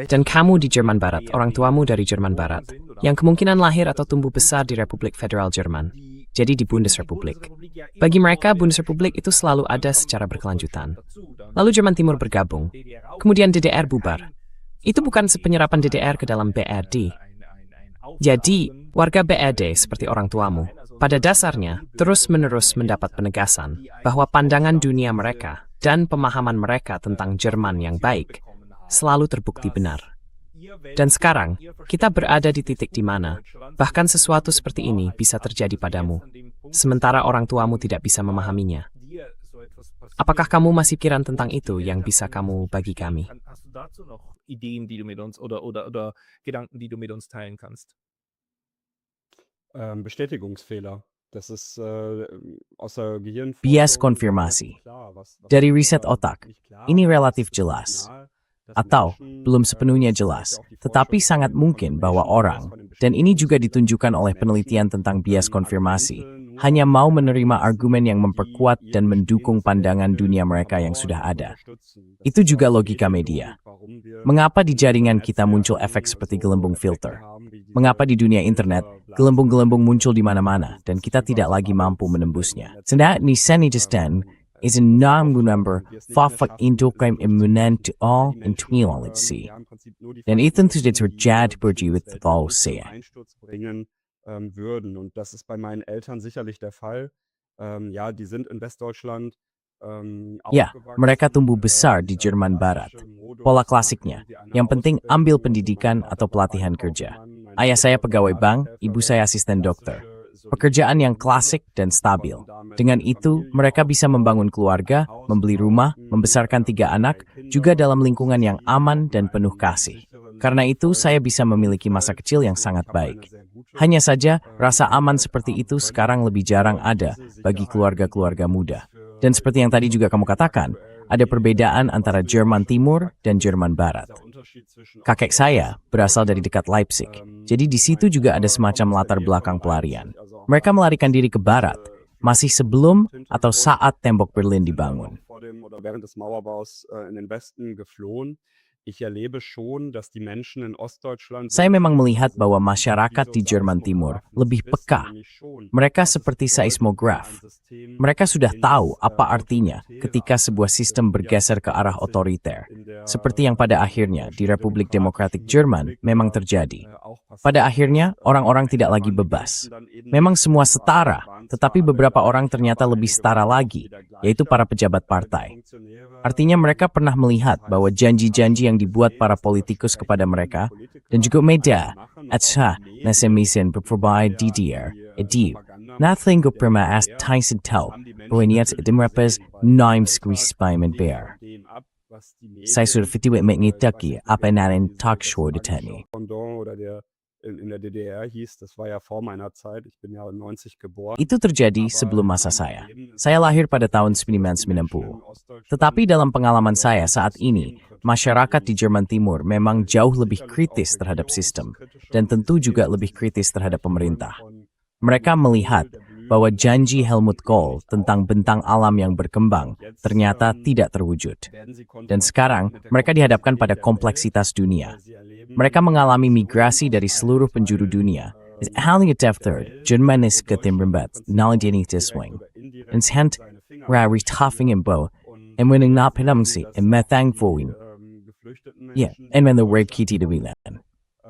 Dan kamu di Jerman Barat, orang tuamu dari Jerman Barat, yang kemungkinan lahir atau tumbuh besar di Republik Federal Jerman, jadi di Bundesrepublik. Bagi mereka, Bundesrepublik itu selalu ada secara berkelanjutan. Lalu Jerman Timur bergabung, kemudian DDR bubar. Itu bukan penyerapan DDR ke dalam BRD. Jadi, warga BRD seperti orang tuamu, pada dasarnya terus-menerus mendapat penegasan bahwa pandangan dunia mereka dan pemahaman mereka tentang Jerman yang baik selalu terbukti benar. Dan sekarang, kita berada di titik di mana bahkan sesuatu seperti ini bisa terjadi padamu, sementara orang tuamu tidak bisa memahaminya. Apakah kamu masih pikiran tentang itu yang bisa kamu bagi kami? Ideen, die du mit uns oder Gedanken, die du mit uns teilen kannst? Bestätigungsfehler. Das ist aus der Gehirnforschung Bias konfirmasi. Dari riset otak, ini relatif jelas. Atau belum sepenuhnya jelas, tetapi sangat mungkin bahwa orang, dan ini juga ditunjukkan oleh penelitian tentang bias konfirmasi, hanya mau menerima argumen yang memperkuat dan mendukung pandangan dunia mereka yang sudah ada. Itu juga logika media. Mengapa di jaringan kita muncul efek seperti gelembung filter? Mengapa di dunia internet, gelembung-gelembung muncul di mana-mana, dan kita tidak lagi mampu menembusnya? Sendat ni senijisten is een number fafak indokrim immunen to all in twilalitsi. Dan itu tidak terjadi berjiwit tahu saya. Würden. Und das ist bei meinen Eltern sicherlich der Fall. Ja, die sind in Westdeutschland. Ya, mereka tumbuh besar di Jerman Barat. Pola klasiknya, yang penting ambil pendidikan atau pelatihan kerja. Ayah saya pegawai bank, ibu saya asisten dokter. Pekerjaan yang klasik dan stabil. Dengan itu, mereka bisa membangun keluarga, membeli rumah, membesarkan 3 anak, juga dalam lingkungan yang aman dan penuh kasih. Karena itu, saya bisa memiliki masa kecil yang sangat baik. Hanya saja, rasa aman seperti itu sekarang lebih jarang ada bagi keluarga-keluarga muda. Dan seperti yang tadi juga kamu katakan, ada perbedaan antara Jerman Timur dan Jerman Barat. Kakek saya berasal dari dekat Leipzig, jadi di situ juga ada semacam latar belakang pelarian. Mereka melarikan diri ke Barat, masih sebelum atau saat tembok Berlin dibangun. Saya memang melihat bahwa masyarakat di Jerman Timur lebih peka. Mereka seperti seismograf. Mereka sudah tahu apa artinya ketika sebuah sistem bergeser ke arah otoriter. Seperti yang pada akhirnya di Republik Demokratik Jerman memang terjadi. Pada akhirnya, orang-orang tidak lagi bebas. Memang semua setara, tetapi beberapa orang ternyata lebih setara lagi, yaitu para pejabat partai. Artinya mereka pernah melihat bahwa janji-janji yang dibuat para politikus kepada mereka, dan juga media, atsa nasemisen provide DDR, edib, nothing go prima as Tyson tau, bahwa niat demrapas naim skrispai menbear. Saya sudah fitiwet mengitaki apa narin talk show detani. In der DDR hieß, das war ja vor meiner Zeit, ich bin ja 90 geboren. Itu terjadi sebelum masa saya. Saya lahir pada tahun 1990. Tetapi dalam pengalaman saya saat ini, masyarakat di Jerman Timur memang jauh lebih kritis terhadap sistem, dan tentu juga lebih kritis terhadap pemerintah. Mereka melihat bahwa janji Helmut Kohl tentang bentang alam yang berkembang ternyata tidak terwujud. Dan sekarang, mereka dihadapkan pada kompleksitas dunia. Mereka mengalami migrasi dari seluruh penjuru dunia. Hal yang third, Jerman is ketimberbat, nalidini tiswing. En hent, rari tafing en bo, en winning na penamsi, en methang foin. Ja, en men the word kiti de wilan.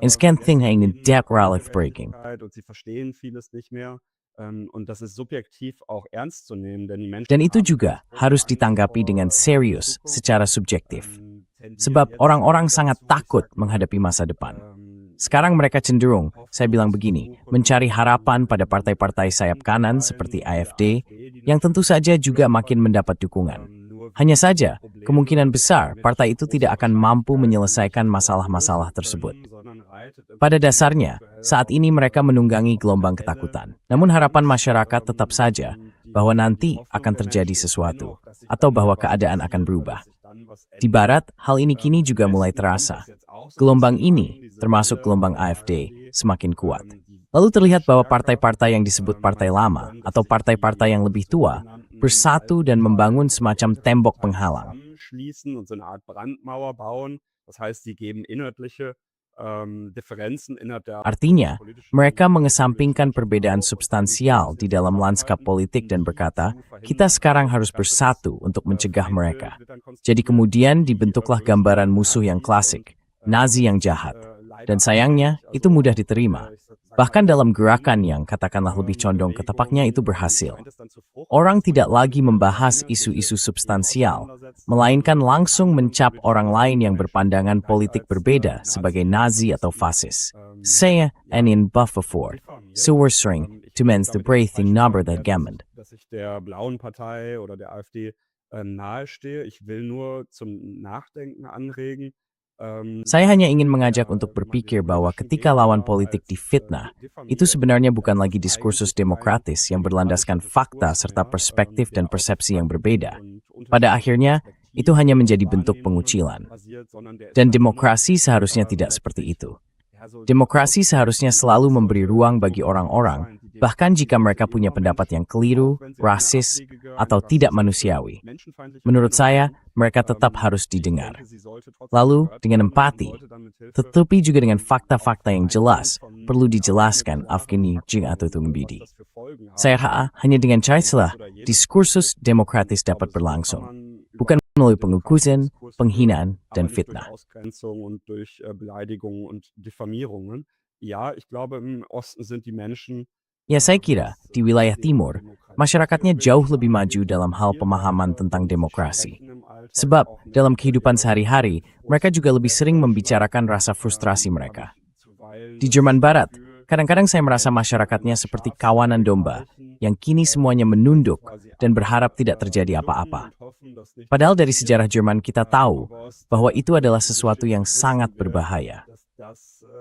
En scan thing hang in deck ralif breaking. Und sie verstehen vieles nicht mehr. Und das ist subjektiv auch ernst zu nehmen, denn die Menschen Dan itu juga harus ditanggapi dengan serius secara subjektif. Sebab orang-orang sangat takut menghadapi masa depan. Sekarang mereka cenderung, saya bilang begini, mencari harapan pada partai-partai sayap kanan seperti AfD, yang tentu saja juga makin mendapat dukungan. Hanya saja, kemungkinan besar partai itu tidak akan mampu menyelesaikan masalah-masalah tersebut. Pada dasarnya, saat ini mereka menunggangi gelombang ketakutan. Namun harapan masyarakat tetap saja bahwa nanti akan terjadi sesuatu, atau bahwa keadaan akan berubah. Di Barat, hal ini kini juga mulai terasa. Gelombang ini, termasuk gelombang AfD, semakin kuat. Lalu terlihat bahwa partai-partai yang disebut partai lama, atau partai-partai yang lebih tua, bersatu dan membangun semacam tembok penghalang. Artinya, mereka mengesampingkan perbedaan substansial di dalam lanskap politik dan berkata, kita sekarang harus bersatu untuk mencegah mereka. Jadi kemudian dibentuklah gambaran musuh yang klasik, Nazi yang jahat. Dan sayangnya, itu mudah diterima. Bahkan dalam gerakan yang katakanlah lebih condong ke tepaknya itu berhasil. Orang tidak lagi membahas isu-isu substansial, melainkan langsung mencap orang lain yang berpandangan politik berbeda sebagai Nazi atau fasis. Saya in Bufferford, Suwersring, to men's the breathing number that gammond. Dass ich der blauen Partei oder der AfD nahestehe. Ich will nur zum Nachdenken anregen. Saya hanya ingin mengajak untuk berpikir bahwa ketika lawan politik difitnah, itu sebenarnya bukan lagi diskursus demokratis yang berlandaskan fakta serta perspektif dan persepsi yang berbeda. Pada akhirnya, itu hanya menjadi bentuk pengucilan. Dan demokrasi seharusnya tidak seperti itu. Demokrasi seharusnya selalu memberi ruang bagi orang-orang, bahkan jika mereka punya pendapat yang keliru, rasis, atau tidak manusiawi. Menurut saya, mereka tetap harus didengar. Lalu, dengan empati, tetapi juga dengan fakta-fakta yang jelas, perlu dijelaskan Afgani jing atau Tungbidi. Saya hanya dengan cara diskursus demokratis dapat berlangsung, bukan melalui pengukusan, penghinaan, dan fitnah. Ya, saya kira di wilayah timur, masyarakatnya jauh lebih maju dalam hal pemahaman tentang demokrasi. Sebab, dalam kehidupan sehari-hari, mereka juga lebih sering membicarakan rasa frustrasi mereka. Di Jerman Barat, kadang-kadang saya merasa masyarakatnya seperti kawanan domba, yang kini semuanya menunduk dan berharap tidak terjadi apa-apa. Padahal dari sejarah Jerman kita tahu bahwa itu adalah sesuatu yang sangat berbahaya.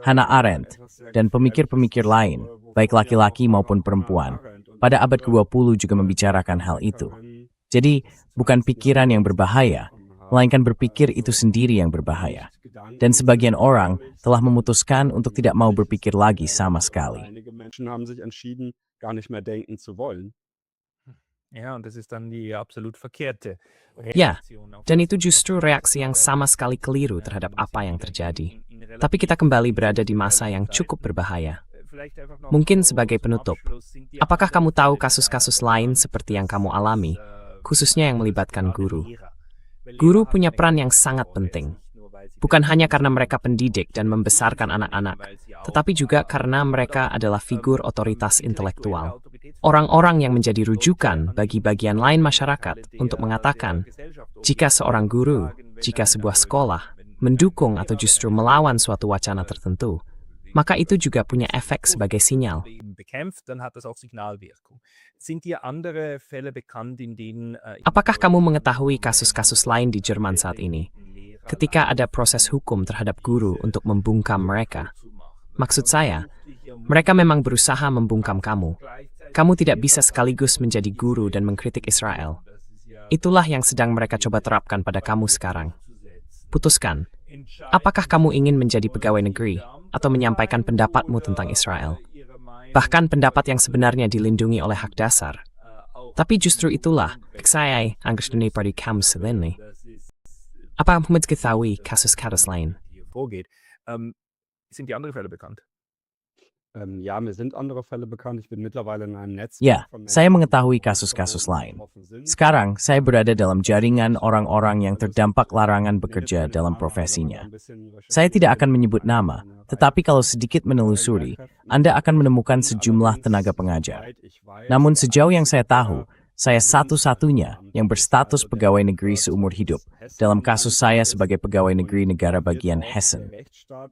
Hannah Arendt dan pemikir-pemikir lain, baik laki-laki maupun perempuan, pada abad ke-20 juga membicarakan hal itu. Jadi, bukan pikiran yang berbahaya, melainkan berpikir itu sendiri yang berbahaya. Dan sebagian orang telah memutuskan untuk tidak mau berpikir lagi sama sekali. Ya, dan itu justru reaksi yang sama sekali keliru terhadap apa yang terjadi. Tapi kita kembali berada di masa yang cukup berbahaya. Mungkin sebagai penutup, apakah kamu tahu kasus-kasus lain seperti yang kamu alami, khususnya yang melibatkan guru? Guru punya peran yang sangat penting. Bukan hanya karena mereka pendidik dan membesarkan anak-anak, tetapi juga karena mereka adalah figur otoritas intelektual. orang-orang yang menjadi rujukan bagi bagian lain masyarakat untuk mengatakan, jika seorang guru, jika sebuah sekolah, mendukung atau justru melawan suatu wacana tertentu, maka itu juga punya efek sebagai sinyal. Apakah kamu mengetahui kasus-kasus lain di Jerman saat ini, ketika ada proses hukum terhadap guru untuk membungkam mereka? Maksud saya, mereka memang berusaha membungkam kamu. Kamu tidak bisa sekaligus menjadi guru dan mengkritik Israel. Itulah yang sedang mereka coba terapkan pada kamu sekarang. Putuskan, apakah kamu ingin menjadi pegawai negeri atau menyampaikan pendapatmu tentang Israel? Bahkan pendapat yang sebenarnya dilindungi oleh hak dasar. Tapi justru itulah, saya anggap pada kamu sendiri. Apa kamu mengetahui kasus-kasus lain? Sind die andere Fälle bekannt? Ja, mir sind andere Fälle bekannt. Ich bin mittlerweile in einem Netzwerk Ya, von saya Menschen, mengetahui die kasus-kasus lain. betroffen sind. Sekarang, saya berada dalam jaringan orang-orang yang terdampak larangan bekerja dalam profesinya. Saya tidak akan menyebut nama, tetapi kalau sedikit menelusuri, Anda akan menemukan sejumlah tenaga pengajar. Namun sejauh yang saya tahu, saya satu-satunya yang berstatus pegawai negeri seumur hidup dalam kasus saya sebagai pegawai negeri negara bagian Hessen.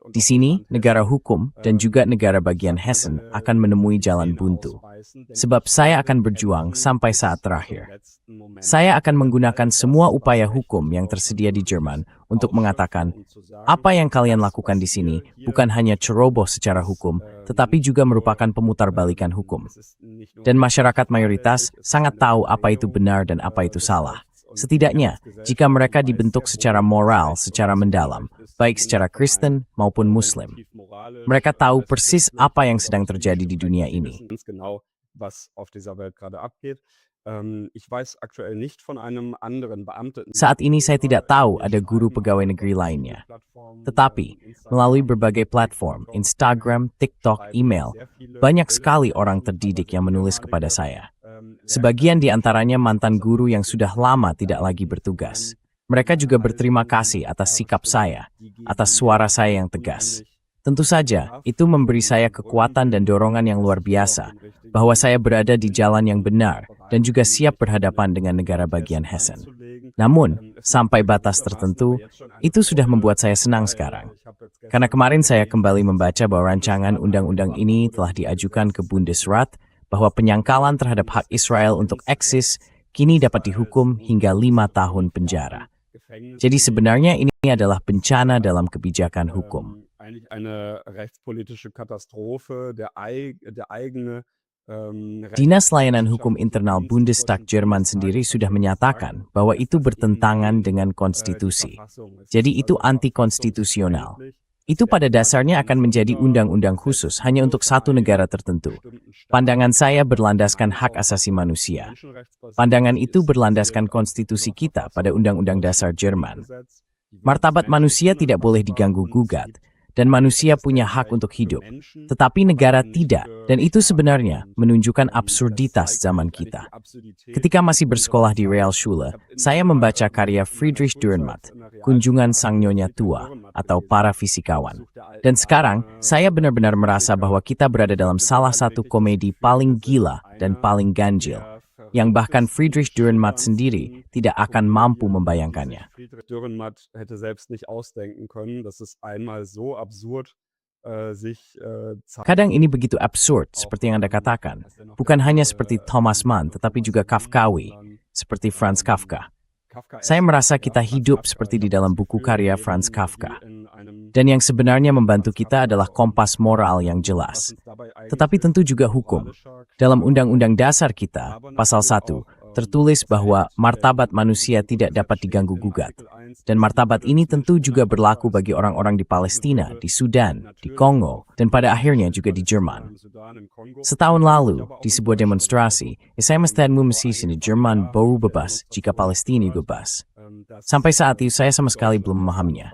Di sini, negara hukum dan juga negara bagian Hessen akan menemui jalan buntu. Sebab saya akan berjuang sampai saat terakhir. Saya akan menggunakan semua upaya hukum yang tersedia di Jerman untuk mengatakan, apa yang kalian lakukan di sini bukan hanya ceroboh secara hukum, tetapi juga merupakan pemutarbalikan hukum. Dan masyarakat mayoritas sangat tahu apa itu benar dan apa itu salah. Setidaknya, jika mereka dibentuk secara moral, secara mendalam, baik secara Kristen maupun Muslim. Mereka tahu persis apa yang sedang terjadi di dunia ini. Saat ini saya tidak tahu ada guru pegawai negeri lainnya. Tetapi, melalui berbagai platform, Instagram, TikTok, email, banyak sekali orang terdidik yang menulis kepada saya. Sebagian di antaranya mantan guru yang sudah lama tidak lagi bertugas. Mereka juga berterima kasih atas sikap saya, atas suara saya yang tegas. Tentu saja, itu memberi saya kekuatan dan dorongan yang luar biasa, bahwa saya berada di jalan yang benar dan juga siap berhadapan dengan negara bagian Hessen. Namun, sampai batas tertentu, itu sudah membuat saya senang sekarang. Karena kemarin saya kembali membaca bahwa rancangan undang-undang ini telah diajukan ke Bundesrat, bahwa penyangkalan terhadap hak Israel untuk eksis kini dapat dihukum hingga 5 tahun penjara. Jadi sebenarnya ini adalah bencana dalam kebijakan hukum. Dinas Layanan Hukum Internal Bundestag Jerman sendiri sudah menyatakan bahwa itu bertentangan dengan konstitusi. Jadi itu antikonstitusional. Itu pada dasarnya akan menjadi undang-undang khusus hanya untuk satu negara tertentu. Pandangan saya berlandaskan hak asasi manusia. Pandangan itu berlandaskan konstitusi kita pada Undang-Undang Dasar Jerman. Martabat manusia tidak boleh diganggu-gugat, dan manusia punya hak untuk hidup. Tetapi negara tidak, dan itu sebenarnya menunjukkan absurditas zaman kita. Ketika masih bersekolah di Realschule, saya membaca karya Friedrich Dürrenmatt, Kunjungan Sang Nyonya Tua, atau Para Fisikawan. Dan sekarang, saya benar-benar merasa bahwa kita berada dalam salah satu komedi paling gila dan paling ganjil, yang bahkan Friedrich Dürrenmatt sendiri tidak akan mampu membayangkannya. Dürrenmatt hätte selbst nicht ausdenken können, dass es einmal so absurd Kadang ini begitu absurd, seperti yang Anda katakan. Bukan hanya seperti Thomas Mann, tetapi juga Kafkawi, seperti Franz Kafka. Saya merasa kita hidup seperti di dalam buku karya Franz Kafka. Dan yang sebenarnya membantu kita adalah kompas moral yang jelas. Tetapi tentu juga hukum. Dalam Undang-Undang Dasar kita, Pasal 1, tertulis bahwa martabat manusia tidak dapat diganggu-gugat. Dan martabat ini tentu juga berlaku bagi orang-orang di Palestina, di Sudan, di Kongo, dan pada akhirnya juga di Jerman. Setahun lalu, di sebuah demonstrasi, saya mestimu di Jerman baru bebas jika Palestina bebas. Sampai saat itu saya sama sekali belum memahaminya.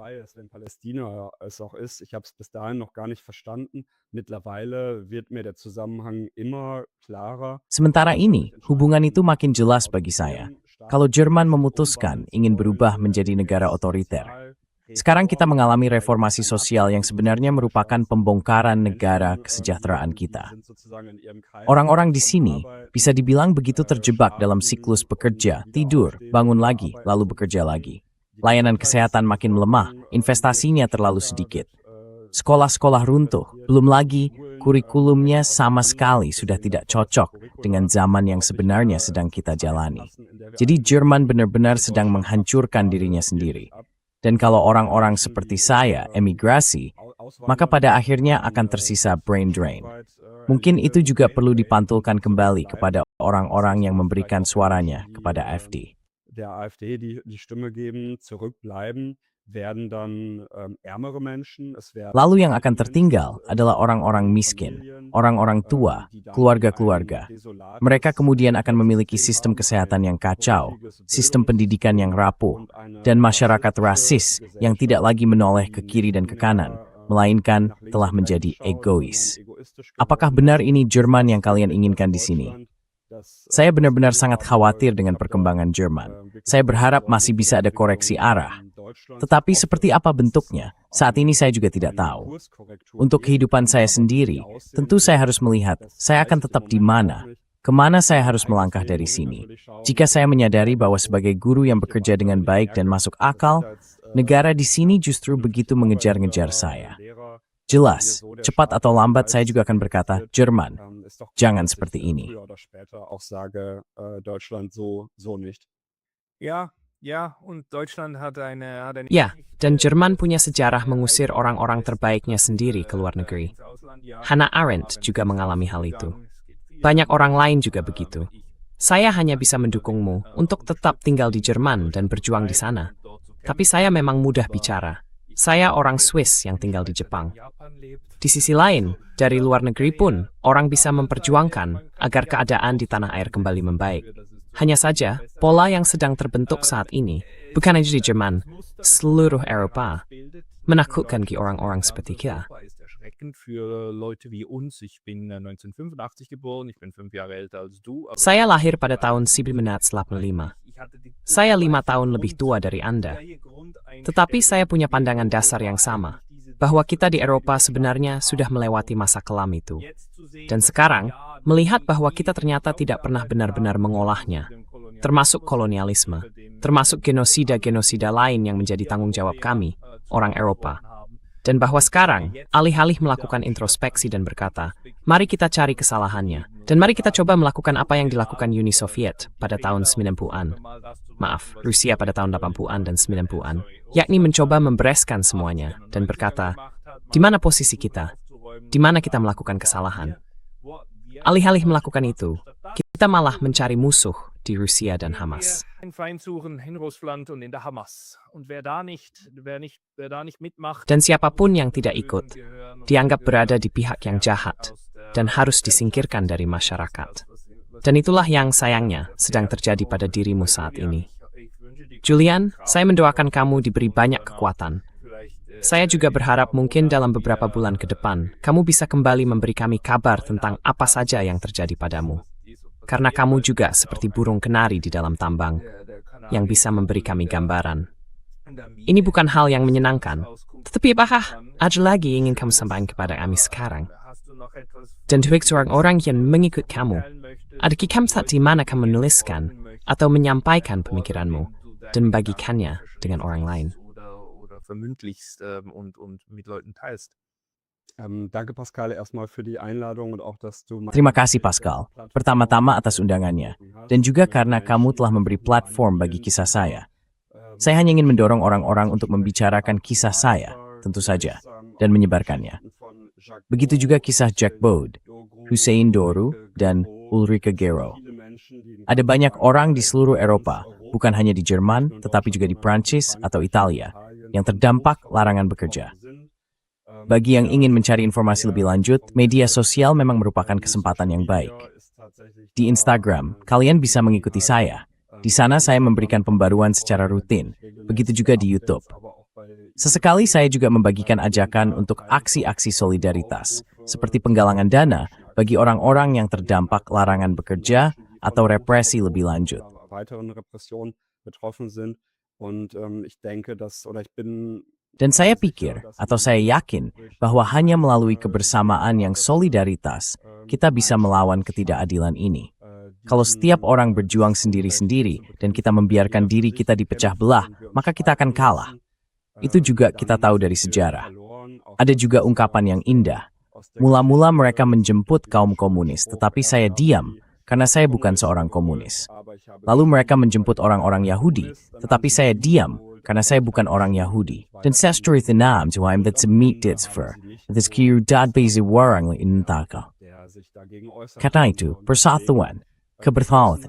Sementara ini, hubungan itu makin jelas bagi saya. Kalau Jerman memutuskan ingin berubah menjadi negara otoriter, Sekarang kita mengalami reformasi sosial yang sebenarnya merupakan pembongkaran negara kesejahteraan kita. Orang-orang di sini bisa dibilang begitu terjebak dalam siklus bekerja, tidur, bangun lagi, lalu bekerja lagi. Layanan kesehatan makin melemah, investasinya terlalu sedikit. Sekolah-sekolah runtuh, belum lagi kurikulumnya sama sekali sudah tidak cocok dengan zaman yang sebenarnya sedang kita jalani. Jadi Jerman benar-benar sedang menghancurkan dirinya sendiri. Dan kalau orang-orang seperti saya emigrasi, maka pada akhirnya akan tersisa brain drain. Mungkin itu juga perlu dipantulkan kembali kepada orang-orang yang memberikan suaranya kepada AfD. Der AfD die Stimme geben, zurückbleiben, werden dann ärmere Menschen. Lalu yang akan tertinggal adalah orang-orang miskin, orang-orang tua, keluarga-keluarga. Mereka kemudian akan memiliki sistem kesehatan yang kacau, sistem pendidikan yang rapuh, dan masyarakat rasis yang tidak lagi menoleh ke kiri dan ke kanan, melainkan telah menjadi egois. Apakah benar ini Jerman yang kalian inginkan di sini? Saya benar-benar sangat khawatir dengan perkembangan Jerman. Saya berharap masih bisa ada koreksi arah. Tetapi seperti apa bentuknya, saat ini saya juga tidak tahu. Untuk kehidupan saya sendiri, tentu saya harus melihat saya akan tetap di mana, kemana saya harus melangkah dari sini. Jika saya menyadari bahwa sebagai guru yang bekerja dengan baik dan masuk akal, negara di sini justru begitu mengejar-ngejar saya. Jelas, cepat atau lambat saya juga akan berkata, Jerman, jangan seperti ini. Ya, dan Jerman punya sejarah mengusir orang-orang terbaiknya sendiri ke luar negeri. Hannah Arendt juga mengalami hal itu. Banyak orang lain juga begitu. Saya hanya bisa mendukungmu untuk tetap tinggal di Jerman dan berjuang di sana. Tapi saya memang mudah bicara. Saya orang Swiss yang tinggal di Jepang. Di sisi lain, dari luar negeri pun, orang bisa memperjuangkan agar keadaan di tanah air kembali membaik. Hanya saja, pola yang sedang terbentuk saat ini, bukan hanya di Jerman, seluruh Eropa, menakutkan bagi orang-orang seperti kita. Saya lahir pada tahun 1985. Saya 5 tahun lebih tua dari Anda. Tetapi saya punya pandangan dasar yang sama, bahwa kita di Eropa sebenarnya sudah melewati masa kelam itu. Dan sekarang, melihat bahwa kita ternyata tidak pernah benar-benar mengolahnya, termasuk kolonialisme, termasuk genosida-genosida lain yang menjadi tanggung jawab kami, orang Eropa. Dan bahwa sekarang, alih-alih melakukan introspeksi dan berkata, mari kita cari kesalahannya, dan mari kita coba melakukan apa yang dilakukan Uni Soviet pada tahun 90-an. Maaf, Rusia pada tahun 80-an dan 90-an, yakni mencoba membereskan semuanya, dan berkata, di mana posisi kita? Di mana kita melakukan kesalahan? Alih-alih melakukan itu, kita malah mencari musuh di Rusia dan Hamas. Dan siapapun yang tidak ikut, dianggap berada di pihak yang jahat dan harus disingkirkan dari masyarakat. Dan itulah yang sayangnya sedang terjadi pada dirimu saat ini. Julian, saya mendoakan kamu diberi banyak kekuatan. Saya juga berharap mungkin dalam beberapa bulan ke depan, kamu bisa kembali memberi kami kabar tentang apa saja yang terjadi padamu. Karena kamu juga seperti burung kenari di dalam tambang, yang bisa memberi kami gambaran. Ini bukan hal yang menyenangkan, tetapi apakah ada lagi yang ingin kamu sampaikan kepada kami sekarang? Dan untuk orang-orang yang mengikut kamu, adakah kamu saat di mana kamu menuliskan atau menyampaikan pemikiranmu dan membagikannya dengan orang lain? Danke Pascal erstmal für die Einladung und auch, dass du Terima kasih Pascal, pertama-tama atas undangannya, dan juga karena kamu telah memberi platform bagi kisah saya. Saya hanya ingin mendorong orang-orang untuk membicarakan kisah saya, tentu saja, dan menyebarkannya. Begitu juga kisah Jack Bode, Hussein Doru, dan Ulrike Gero. Ada banyak orang di seluruh Eropa, bukan hanya di Jerman, tetapi juga di Prancis atau Italia, yang terdampak larangan bekerja. Bagi yang ingin mencari informasi lebih lanjut, media sosial memang merupakan kesempatan yang baik. Di Instagram, kalian bisa mengikuti saya. Di sana saya memberikan pembaruan secara rutin, begitu juga di YouTube. Sesekali saya juga membagikan ajakan untuk aksi-aksi solidaritas, seperti penggalangan dana bagi orang-orang yang terdampak larangan bekerja atau represi lebih lanjut. Und ich denke, dass, oder ich bin Dan saya pikir, atau saya yakin, bahwa hanya melalui kebersamaan yang solidaritas, kita bisa melawan ketidakadilan ini. Kalau setiap orang berjuang sendiri-sendiri dan kita membiarkan diri kita dipecah belah, maka kita akan kalah. Itu juga kita tahu dari sejarah. Ada juga ungkapan yang indah. Mula-mula mereka menjemput kaum komunis, tetapi saya diam karena saya bukan seorang komunis. Lalu mereka menjemput orang-orang Yahudi, tetapi saya diam karena saya bukan orang Yahudi. Dan saya naam tuhaim dat ze meet dit ver, dat is kiu dad bezi warang intaka. Karena itu, persatuan, kebersamaan,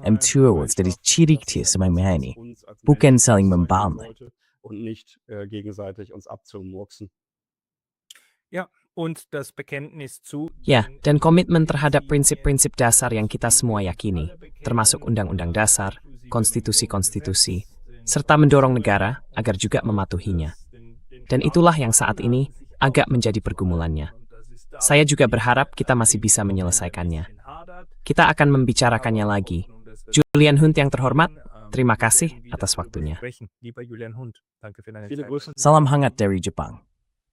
dari ciri-ciri semai bukan saling membangun. Und nicht gegenseitig uns abzumurksen. Ja, und das Bekenntnis zu Ya, dan komitmen terhadap prinsip-prinsip dasar yang kita semua yakini, termasuk Undang-Undang Dasar, konstitusi-konstitusi, serta mendorong negara agar juga mematuhinya. Dan itulah yang saat ini agak menjadi pergumulannya. Saya juga berharap kita masih bisa menyelesaikannya. Kita akan membicarakannya lagi. Julian Hunt yang terhormat, terima kasih atas waktunya. Lieber Julian Hunt, danke für deine Viele Zeit. Grüße. Salam hangat dari Jepang.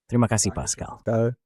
Terima kasih, Pascal. Pascal.